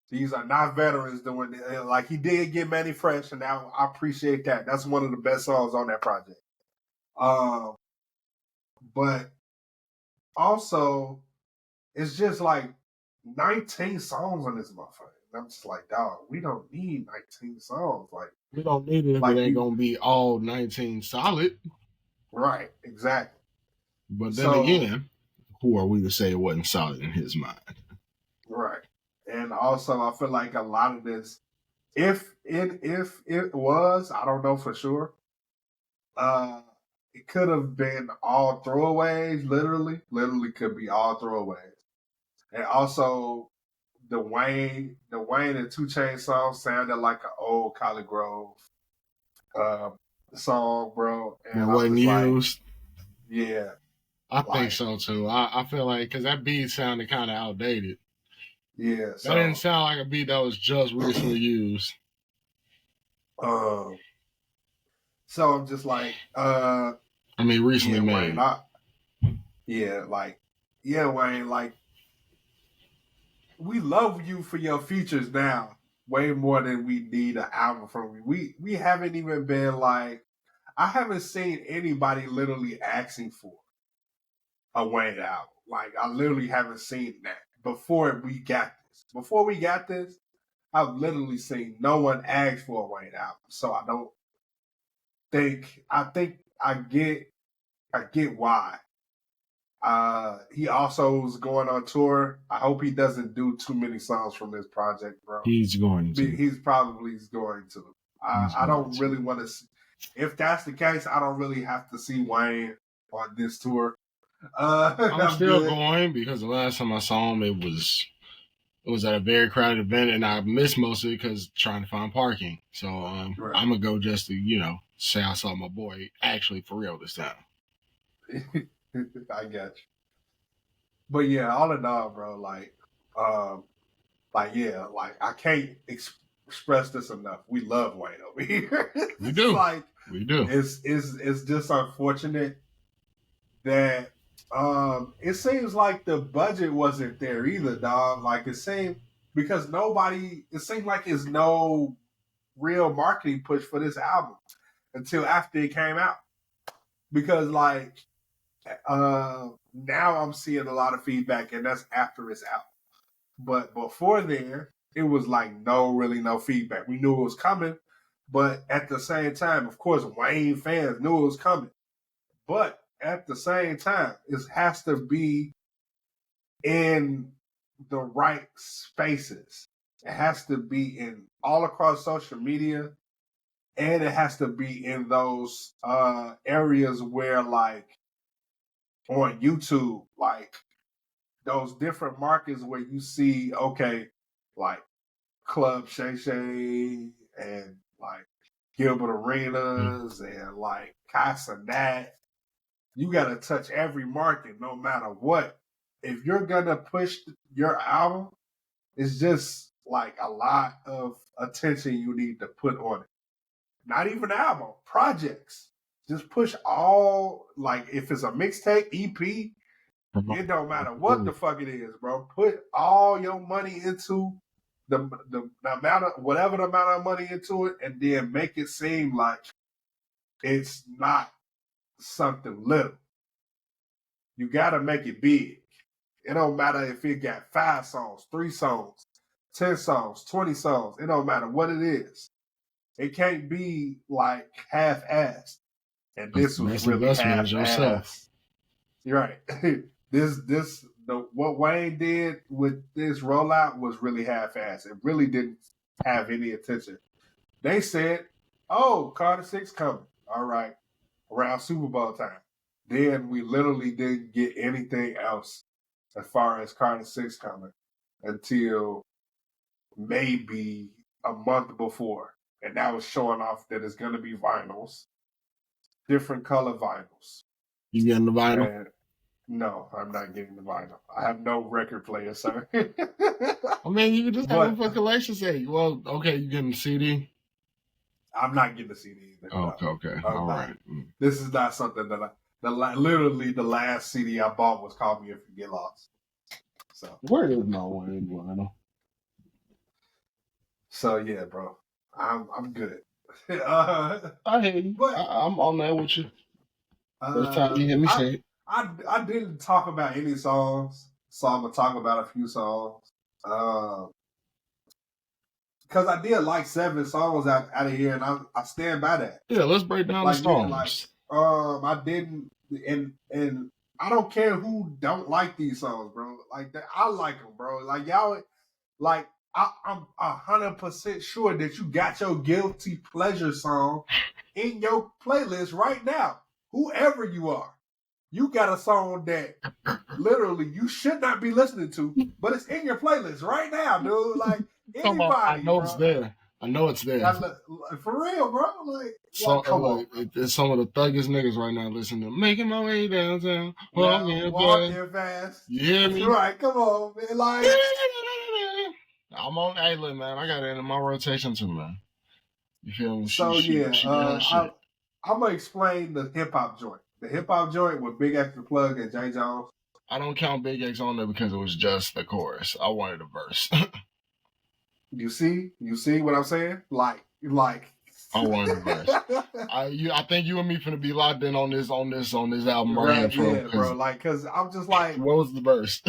[SPEAKER 1] These are not veterans doing it. Like he did get Manny Fresh, and I appreciate that. That's one of the best songs on that project. But also, it's just like 19 songs on this motherfucker. I'm just like, dog, we don't need 19 songs. Like
[SPEAKER 2] we don't need it if it ain't gonna be all 19 solid.
[SPEAKER 1] Right, exactly.
[SPEAKER 2] But then again, who are we to say it wasn't solid in his mind?
[SPEAKER 1] Right. And also I feel like a lot of this, if it was, I don't know for sure. It could have been all throwaways, literally could be all throwaways. And also the Wayne and 2 Chainz song sounded like an old College Grove song, bro. And
[SPEAKER 2] it wasn't used.
[SPEAKER 1] Like, yeah.
[SPEAKER 2] I think so too. I feel like because that beat sounded kind of outdated.
[SPEAKER 1] Yeah.
[SPEAKER 2] That didn't sound like a beat that was just recently used.
[SPEAKER 1] So I'm just like,
[SPEAKER 2] recently made.
[SPEAKER 1] Wayne, like, we love you for your features now way more than we need an album from you. We haven't even been like, I haven't seen anybody literally asking for a Wayne album. Like, I literally haven't seen that before we got this. Before we got this, I've literally seen no one ask for a Wayne album. So I don't think, I get why. He also was going on tour. I hope he doesn't do too many songs from this project, bro.
[SPEAKER 2] He's going to.
[SPEAKER 1] He's probably going to. I don't really want to see. If that's the case, I don't really have to see Wayne on this tour.
[SPEAKER 2] I'm still going because the last time I saw him, it was at a very crowded event, and I missed most of it because trying to find parking. So I'm gonna go just to say I saw my boy actually for real this time.
[SPEAKER 1] I got you. But yeah, all in all, bro, I can't express this enough. We love Wayne over here.
[SPEAKER 2] We do. We do.
[SPEAKER 1] It's just unfortunate that it seems like the budget wasn't there either, dog. Like it seemed because it seemed like there's no real marketing push for this album until after it came out. Because now I'm seeing a lot of feedback, and that's after it's out. But before then, it was like no feedback. We knew it was coming, but at the same time, of course, Wayne fans knew it was coming. But at the same time, it has to be in the right spaces. It has to be in all across social media, and it has to be in those areas where, like, on YouTube, like those different markets where you see, okay, like Club Shay Shay and like Gilbert Arenas and like Casa Nat. You got to touch every market no matter what. If you're going to push your album, it's just like a lot of attention you need to put on it. Not even album, projects. Just push all, like if it's a mixtape, EP, it don't matter what the fuck it is, bro. Put all your money into the amount of whatever the amount of money into it, and then make it seem like it's not something little. You gotta make it big. It don't matter if it got 5 songs, 3 songs, 10 songs, 20 songs. It don't matter what it is. It can't be like half-assed. And this was really half-assed. You're right. What Wayne did with this rollout was really half-assed. It really didn't have any attention. They said, "Oh, Carter 6 coming." All right, around Super Bowl time. Then we literally didn't get anything else as far as Carter 6 coming until maybe a month before. And that was showing off that it's going to be vinyls, different color vinyls.
[SPEAKER 2] You getting the vinyl?
[SPEAKER 1] And no, I'm not getting the vinyl. I have no record player, sir.
[SPEAKER 2] I mean, you can just have a collection set. Well, okay, you getting the CD?
[SPEAKER 1] I'm not getting the CD either.
[SPEAKER 2] Okay. All right.
[SPEAKER 1] This is not something that literally the last CD I bought was Call Me If You Get Lost. So
[SPEAKER 2] where is my Wayne vinyl?
[SPEAKER 1] So yeah, bro, I'm good.
[SPEAKER 2] I hear you. But I'm on there with you. First time you hear me say it.
[SPEAKER 1] I didn't talk about any songs, so I'm gonna talk about a few songs. Because I did like 7 songs out of here, and I stand by that.
[SPEAKER 2] Yeah, let's break down the songs.
[SPEAKER 1] I didn't, and I don't care who don't like these songs, bro. Like that, I like them, bro. Like y'all, like I'm 100% sure that you got your guilty pleasure song in your playlist right now. Whoever you are, you got a song that literally you should not be listening to, but it's in your playlist right now, dude. Like anybody,
[SPEAKER 2] I know, bro. It's there. I know it's there.
[SPEAKER 1] For real, bro. Come on.
[SPEAKER 2] It's some of the thuggest niggas right now listening to Making My Way Downtown.
[SPEAKER 1] Walking fast.
[SPEAKER 2] You hear me?
[SPEAKER 1] Right, come on, man. Like
[SPEAKER 2] I'm on A-List, man. I got it in my rotation too, man. You feel me?
[SPEAKER 1] So I'm gonna explain the hip hop joint. The hip hop joint with Big X the Plug and Jay Jones.
[SPEAKER 2] I don't count Big X on there because it was just the chorus. I wanted a verse.
[SPEAKER 1] You see what I'm saying? Like.
[SPEAKER 2] I wanted a verse. I think you and me finna be locked in on this album right here,
[SPEAKER 1] yeah, bro. Like, cause I'm just like,
[SPEAKER 2] what was the verse?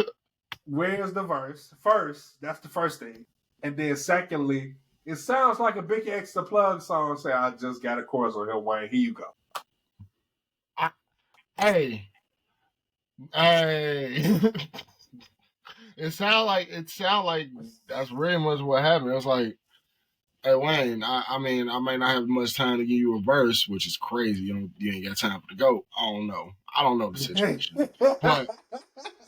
[SPEAKER 1] Where's the verse? First, that's the first thing, and then secondly, it sounds like a Big X the Plug song. Say, I just got a chorus on Lil Wayne. Here you go.
[SPEAKER 2] Hey. It sound like that's very much what happened. It was like, hey Wayne, I mean, I may not have much time to give you a verse, which is crazy. You ain't got time for the GOAT. I don't know the situation, but I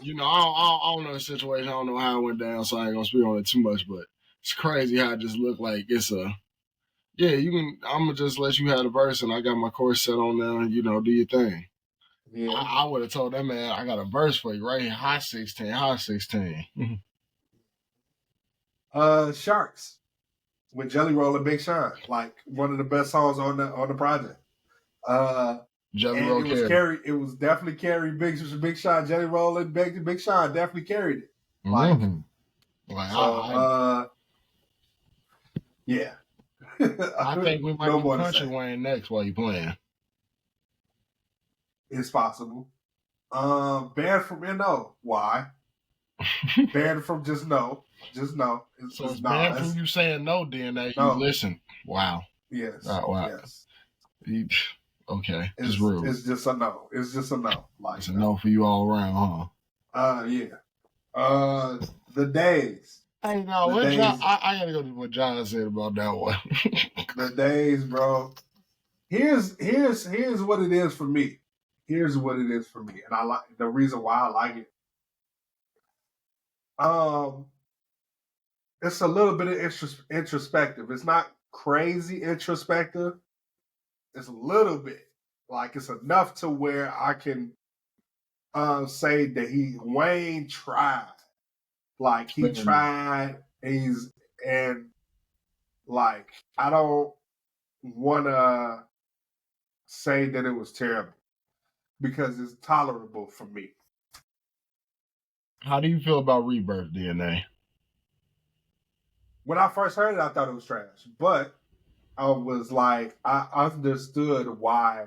[SPEAKER 2] don't know the situation. I don't know how it went down, so I ain't gonna speak on it too much. But it's crazy how it just looked like it's you can. I'm gonna just let you have the verse, and I got my chorus set on there, and do your thing. Yeah. I would have told that man, I got a verse for you right here. Hot 16.
[SPEAKER 1] Sharks with Jelly Roll and Big Sean, like one of the best songs on the project.
[SPEAKER 2] Jelly Roll
[SPEAKER 1] carried. It was definitely carried. Big Sean, Jelly Roll and Big Sean definitely carried it. Like, yeah.
[SPEAKER 2] I think we might be punching Wayne next while you playing.
[SPEAKER 1] It's possible. Banned from NO. Why? Banned from just no.
[SPEAKER 2] It's banned from you saying no, DNA. You listen. Wow.
[SPEAKER 1] Yes.
[SPEAKER 2] Wow.
[SPEAKER 1] Yes.
[SPEAKER 2] Okay. It's rude.
[SPEAKER 1] It's just a no. It's just a no. Like,
[SPEAKER 2] it's a no for you all around,
[SPEAKER 1] huh? Yeah. The Days.
[SPEAKER 2] Hey, no, I gotta go to what John said about that one.
[SPEAKER 1] The Days, bro. Here's what it is for me. Here's what it is for me, and I like the reason why I like it. It's a little bit of introspective. It's not crazy introspective. It's a little bit, like it's enough to where I can say that Wayne tried. Like he tried, and like I don't want to say that it was terrible because it's tolerable for me.
[SPEAKER 2] How do you feel about Rebirth, DNA?
[SPEAKER 1] When I first heard it, I thought it was trash, but I was like, I understood why.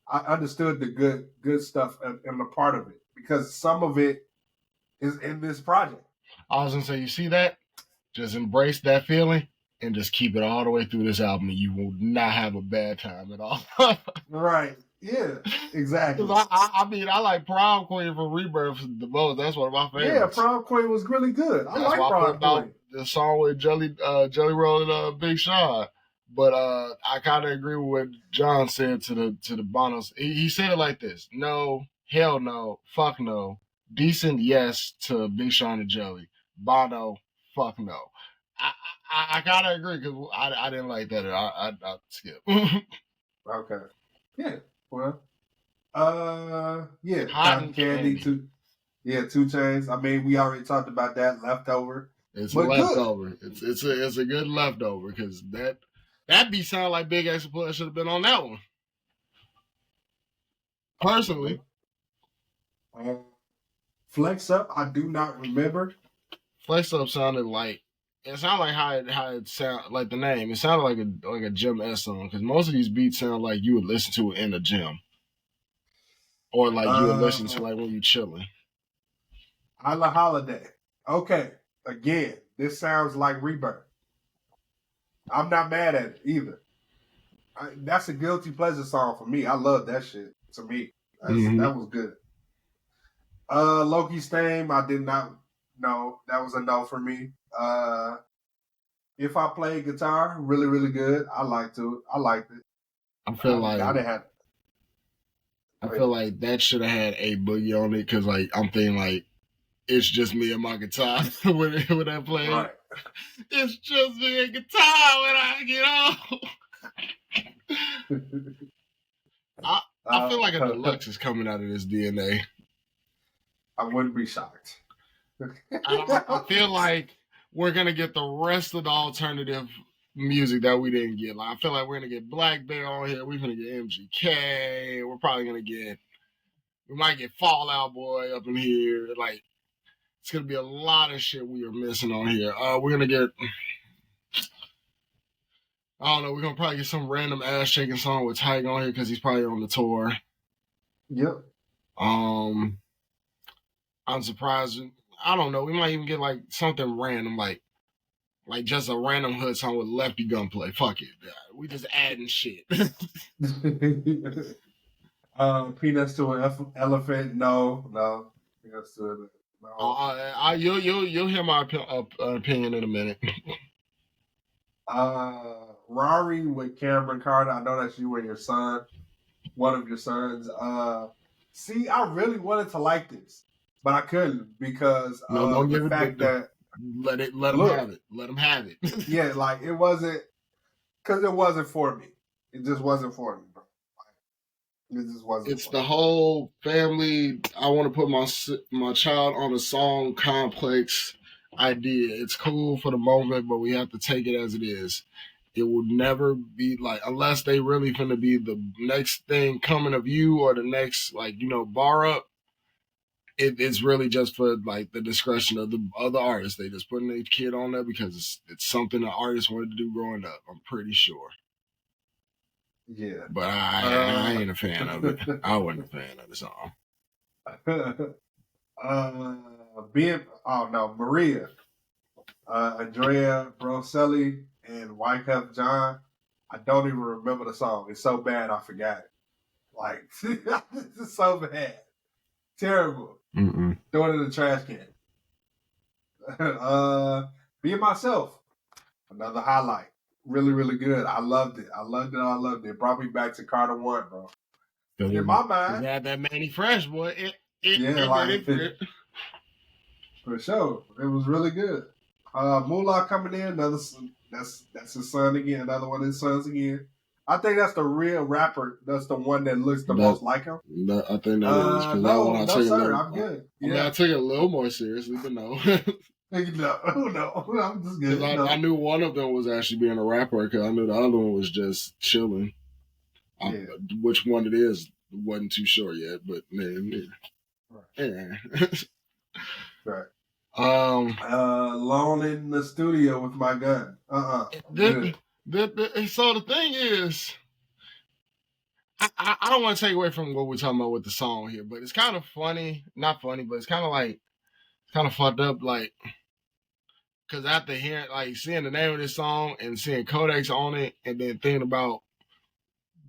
[SPEAKER 1] I understood the good stuff and the part of it because some of it is in this project.
[SPEAKER 2] I was gonna say, you see that? Just embrace that feeling and just keep it all the way through this album, and you will not have a bad time at all.
[SPEAKER 1] Right. Yeah. Exactly.
[SPEAKER 2] I mean, I like Prom Queen from Rebirth the most. That's one of my favorites.
[SPEAKER 1] Yeah, Prom Queen was really good. I like Prom Queen.
[SPEAKER 2] The song with Jelly Roll and Big Sean. But I kind of agree with what John said to the Bonos. He said it like this: no, hell no, fuck no, decent yes to Big Sean and Jelly. Bono, fuck no. I gotta agree because I didn't like that. I skip.
[SPEAKER 1] Okay. Yeah. Well. Yeah. Cotton Candy too. Yeah, 2 Chainz. I mean, we already talked about that. Leftover.
[SPEAKER 2] It's a leftover. It's a good leftover because that beat sound like Big X should have been on that one. Personally.
[SPEAKER 1] Flex Up, I do not remember.
[SPEAKER 2] Flex Up sounded like how it sound like the name. It sounded like a Gym S song because most of these beats sound like you would listen to it in a gym, or like you would listen to like when you chilling.
[SPEAKER 1] Isla Holiday. Okay, again, this sounds like Rebirth. I'm not mad at it either. That's a guilty pleasure song for me. I love that shit. To me, that was good. Loki's Theme, I did not know. That was a no for me. If I played guitar, really, really good. I liked it.
[SPEAKER 2] I feel like that should have had a boogie on it because like I'm thinking like it's just me and my guitar when I play. Right. It's just me and guitar when I get off. I feel like a Deluxe is coming out of this DNA.
[SPEAKER 1] I wouldn't be shocked.
[SPEAKER 2] I feel like we're gonna get the rest of the alternative music that we didn't get. Like I feel like we're gonna get Black Bear on here. We're gonna get MGK. We're probably gonna we might get Fall Out Boy up in here. Like it's gonna be a lot of shit we are missing on here. We're gonna get. I don't know. We're gonna probably get some random ass shaking song with Tyga on here because he's probably on the tour.
[SPEAKER 1] Yep.
[SPEAKER 2] I'm surprised. I don't know. We might even get like something random, like just a random hood song with Lefty Gunplay. Fuck it. We just adding shit.
[SPEAKER 1] Peanuts to an Elephant. No. Peanuts to an
[SPEAKER 2] no. You'll hear my opinion in a minute.
[SPEAKER 1] Rari with Cameron Carter. I know that's you and your son, one of your sons. See, I really wanted to like this, but I couldn't because
[SPEAKER 2] don't give
[SPEAKER 1] the fact that
[SPEAKER 2] let them have it. Let them have it.
[SPEAKER 1] Yeah, like it wasn't because it wasn't for me. It just wasn't for me, bro. It just wasn't.
[SPEAKER 2] It's the whole family. I want to put my child on a song complex idea. It's cool for the moment, but we have to take it as it is. It will never be like unless they really finna be the next thing coming of you or the next bar up. It's really just for like the discretion of the other artists. They just putting their kid on there because it's something the artist wanted to do growing up. I'm pretty sure.
[SPEAKER 1] Yeah,
[SPEAKER 2] but I ain't a fan of it. I wasn't a fan of the song.
[SPEAKER 1] Maria, Andrea Broselli, and Wyclef John. I don't even remember the song. It's so bad I forgot it. Like it's so bad, terrible.
[SPEAKER 2] Mm-mm.
[SPEAKER 1] Throw it in the trash can. Being Myself, another highlight. Really, really good. I loved it. It brought me back to Carter 1, bro. In my mind.
[SPEAKER 2] You had that Manny Fresh, boy.
[SPEAKER 1] For sure. It was really good. Moolah coming in, that's his son again, another one of his sons again. I think that's the real rapper. That's the one that looks the most like him.
[SPEAKER 2] No, I think that is.
[SPEAKER 1] I'm good.
[SPEAKER 2] I took it a little more seriously, but no.
[SPEAKER 1] No, I'm just good.
[SPEAKER 2] I knew one of them was actually being a rapper because I knew the other one was just chilling.
[SPEAKER 1] Yeah.
[SPEAKER 2] Which one it is wasn't too sure yet, but man, yeah.
[SPEAKER 1] Right.
[SPEAKER 2] Alone
[SPEAKER 1] in the studio with my gun.
[SPEAKER 2] So the thing is, I don't want to take away from what we're talking about with the song here, but it's kind of funny. Not funny, but it's kind of like, kind of fucked up, like, because after hearing, like, seeing the name of this song and seeing Kodak's on it, and then thinking about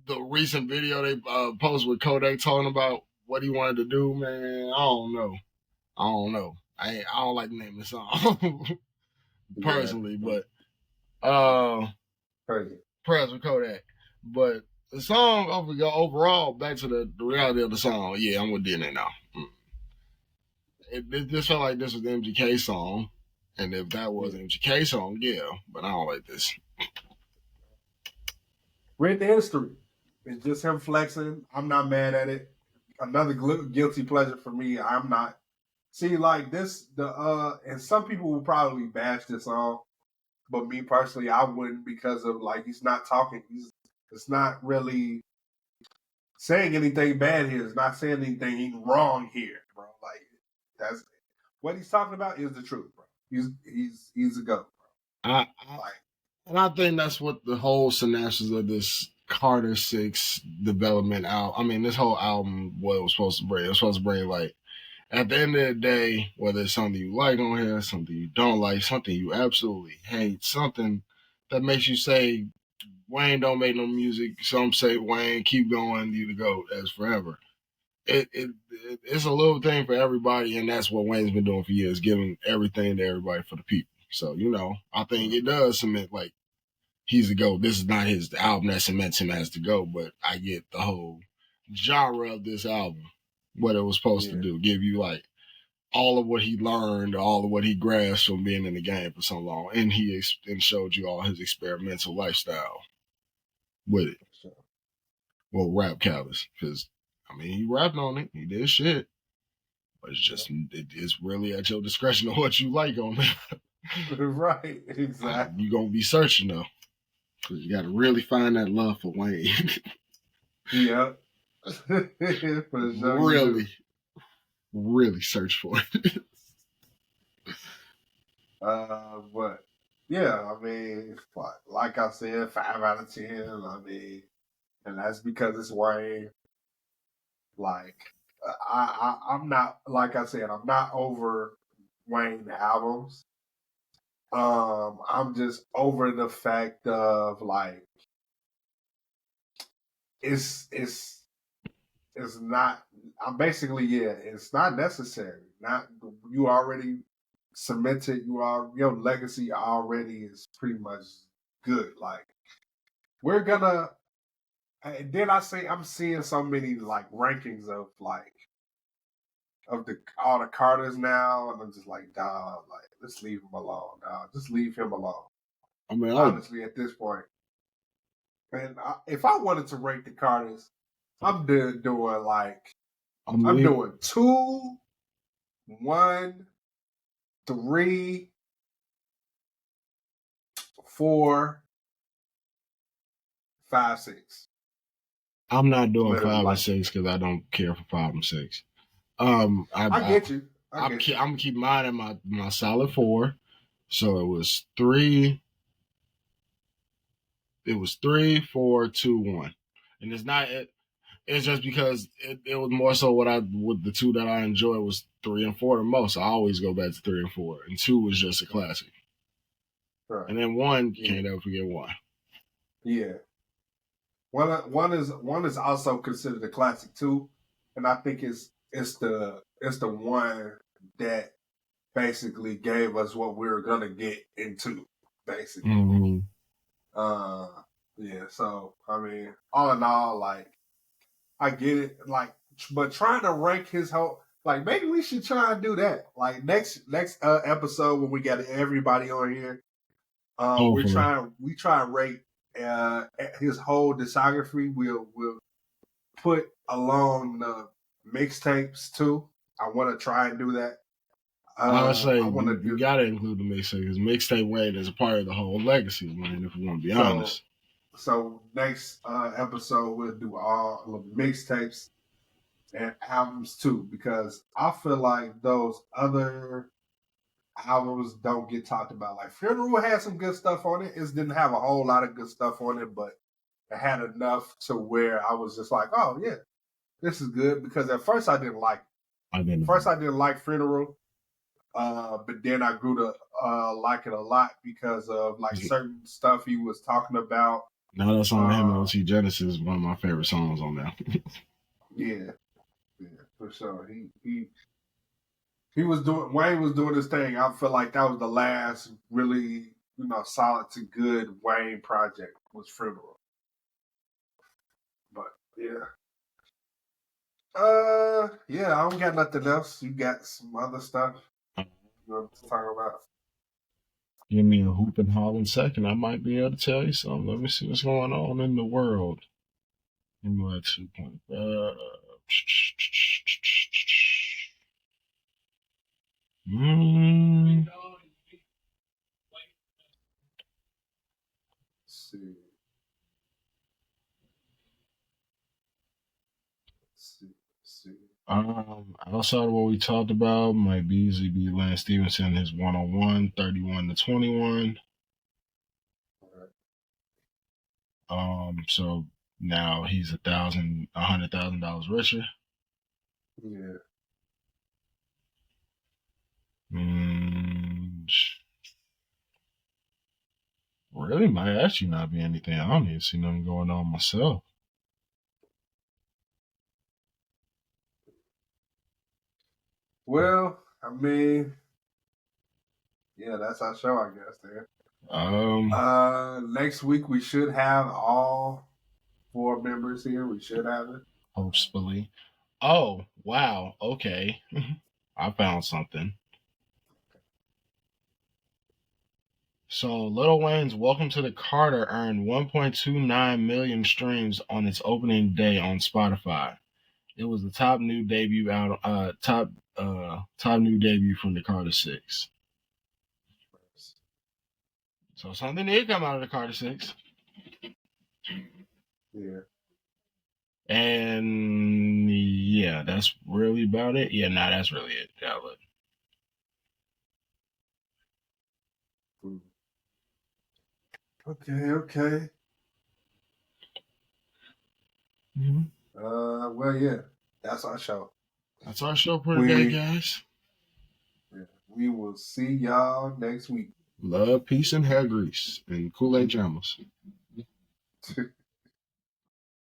[SPEAKER 2] the recent video they posted with Kodak talking about what he wanted to do, man, I don't know. I don't like the name of the song personally, but Press with Kodak. But the song overall, back to the reality of the song, yeah, I'm with DNA now. It just felt like this was the MGK song, and if that was an MGK song, yeah, but I don't like this.
[SPEAKER 1] Read the history. It's just him flexing. I'm not mad at it. Another guilty pleasure for me. I'm not. See, like this, and some people will probably bash this song, but me personally, I wouldn't, because of, like, he's not talking. It's not really saying anything bad here. It's not saying anything wrong here, bro. Like, that's what he's talking about is the truth, bro. He's a goat, bro.
[SPEAKER 2] And I think that's what the whole synopsis of this Carter 6 development album, I mean, this whole album, what it was supposed to bring. It was supposed to bring, like, at the end of the day, whether it's something you like on here, something you don't like, something you absolutely hate, something that makes you say, Wayne don't make no music, some say, Wayne, keep going, you the GOAT as forever. It's a little thing for everybody, and that's what Wayne's been doing for years, giving everything to everybody for the people. So, I think it does cement, like, he's the GOAT. This is not his album that cements him as the GOAT, but I get the whole genre of this album, what it was supposed to do, give you, like, all of what he learned, all of what he grasped from being in the game for so long, and he showed you all his experimental lifestyle with it. Well, rap covers, because I mean, he rapped on it, he did shit, but it's really at your discretion of what you like on it.
[SPEAKER 1] Right, exactly.
[SPEAKER 2] You're gonna be searching though, because you got to really find that love for Wayne.
[SPEAKER 1] Yeah,
[SPEAKER 2] really search for it.
[SPEAKER 1] But yeah, I mean, like I said, 5 out of 10. I mean, and that's because it's Wayne. Like, I'm not, like I said, I'm not over Wayne albums. I'm just over the fact of, like, it's not. I'm basically, it's not necessary. Not, you already cemented. Your legacy already is pretty much good. Like, we're gonna. And then I'm seeing so many, like, rankings of, like, of all the Carters now, and I'm just like, dog, like, let's leave him alone, dog. Just leave him alone. I mean, honestly, at this point, and if I wanted to rank the Carters, I'm doing like, I'm doing 2, 1, 3, 4, 5, 6.
[SPEAKER 2] I'm not doing 5 and 6 because I don't care for 5 and 6.
[SPEAKER 1] I get you.
[SPEAKER 2] I'm gonna keep mine at my solid 4. So it was 3. It was 3, 4, 2, 1, and it's not. It's just because it was more so with the 2 that I enjoyed was 3 and 4 the most. I always go back to 3 and 4, and 2 was just a classic. Right. And then 1, can't ever forget 1.
[SPEAKER 1] Yeah. One is also considered a classic too, and I think it's the one that basically gave us what we were gonna get into, basically. Mm-hmm. Yeah. So I mean, all in all, like, I get it, like, but trying to rank his whole, like, maybe we should try and do that. Like, next episode when we got everybody on here, we try and rate his whole discography. We'll put along the mixtapes too. I want to try and do that.
[SPEAKER 2] I would say you got to include the mixtape, because mixtape Wayne is a part of the whole legacy, man, if we want to be honest.
[SPEAKER 1] So next episode we'll do all of the mixtapes and albums too, because I feel like those other albums don't get talked about. Like Funeral had some good stuff on it. It didn't have a whole lot of good stuff on it, but it had enough to where I was just like, oh yeah, this is good. Because at first I didn't like it. First I didn't like Funeral. But then I grew to like it a lot because of like certain stuff he was talking about.
[SPEAKER 2] Now that song him and OT Genesis is one of my favorite songs on there.
[SPEAKER 1] Yeah, for sure. He was doing, Wayne was doing his thing. I feel like that was the last really, solid to good Wayne project was Funeral. But yeah. Yeah, I don't got nothing else. You got some other stuff you want to talk about?
[SPEAKER 2] Give me a hoop and hollering second. I might be able to tell you something. Let me see what's going on in the world. Give me that 2.5. Outside of what we talked about, might be easily be Lance Stevenson, his 101, 31-21. So now he's $100,000 richer.
[SPEAKER 1] Yeah.
[SPEAKER 2] Really might actually not be anything. I don't even see nothing going on myself.
[SPEAKER 1] Well, I mean, yeah, that's our show, I guess. Then. Next week we should have all 4 members here. We should have it.
[SPEAKER 2] Hopefully. Oh, wow. Okay. I found something. So Lil Wayne's Welcome to the Carter earned 1.29 million streams on its opening day on Spotify. It was the top new debut top new debut from the Carter 6. So something did come out of the Carter 6.
[SPEAKER 1] Yeah.
[SPEAKER 2] And yeah, that's really about it. Yeah, that's really it.
[SPEAKER 1] Okay.
[SPEAKER 2] Mm-hmm.
[SPEAKER 1] Well, yeah, that's our show.
[SPEAKER 2] That's our show for today, guys.
[SPEAKER 1] Yeah, we will see y'all next week.
[SPEAKER 2] Love, peace, and hair grease, and Kool-Aid Jammers.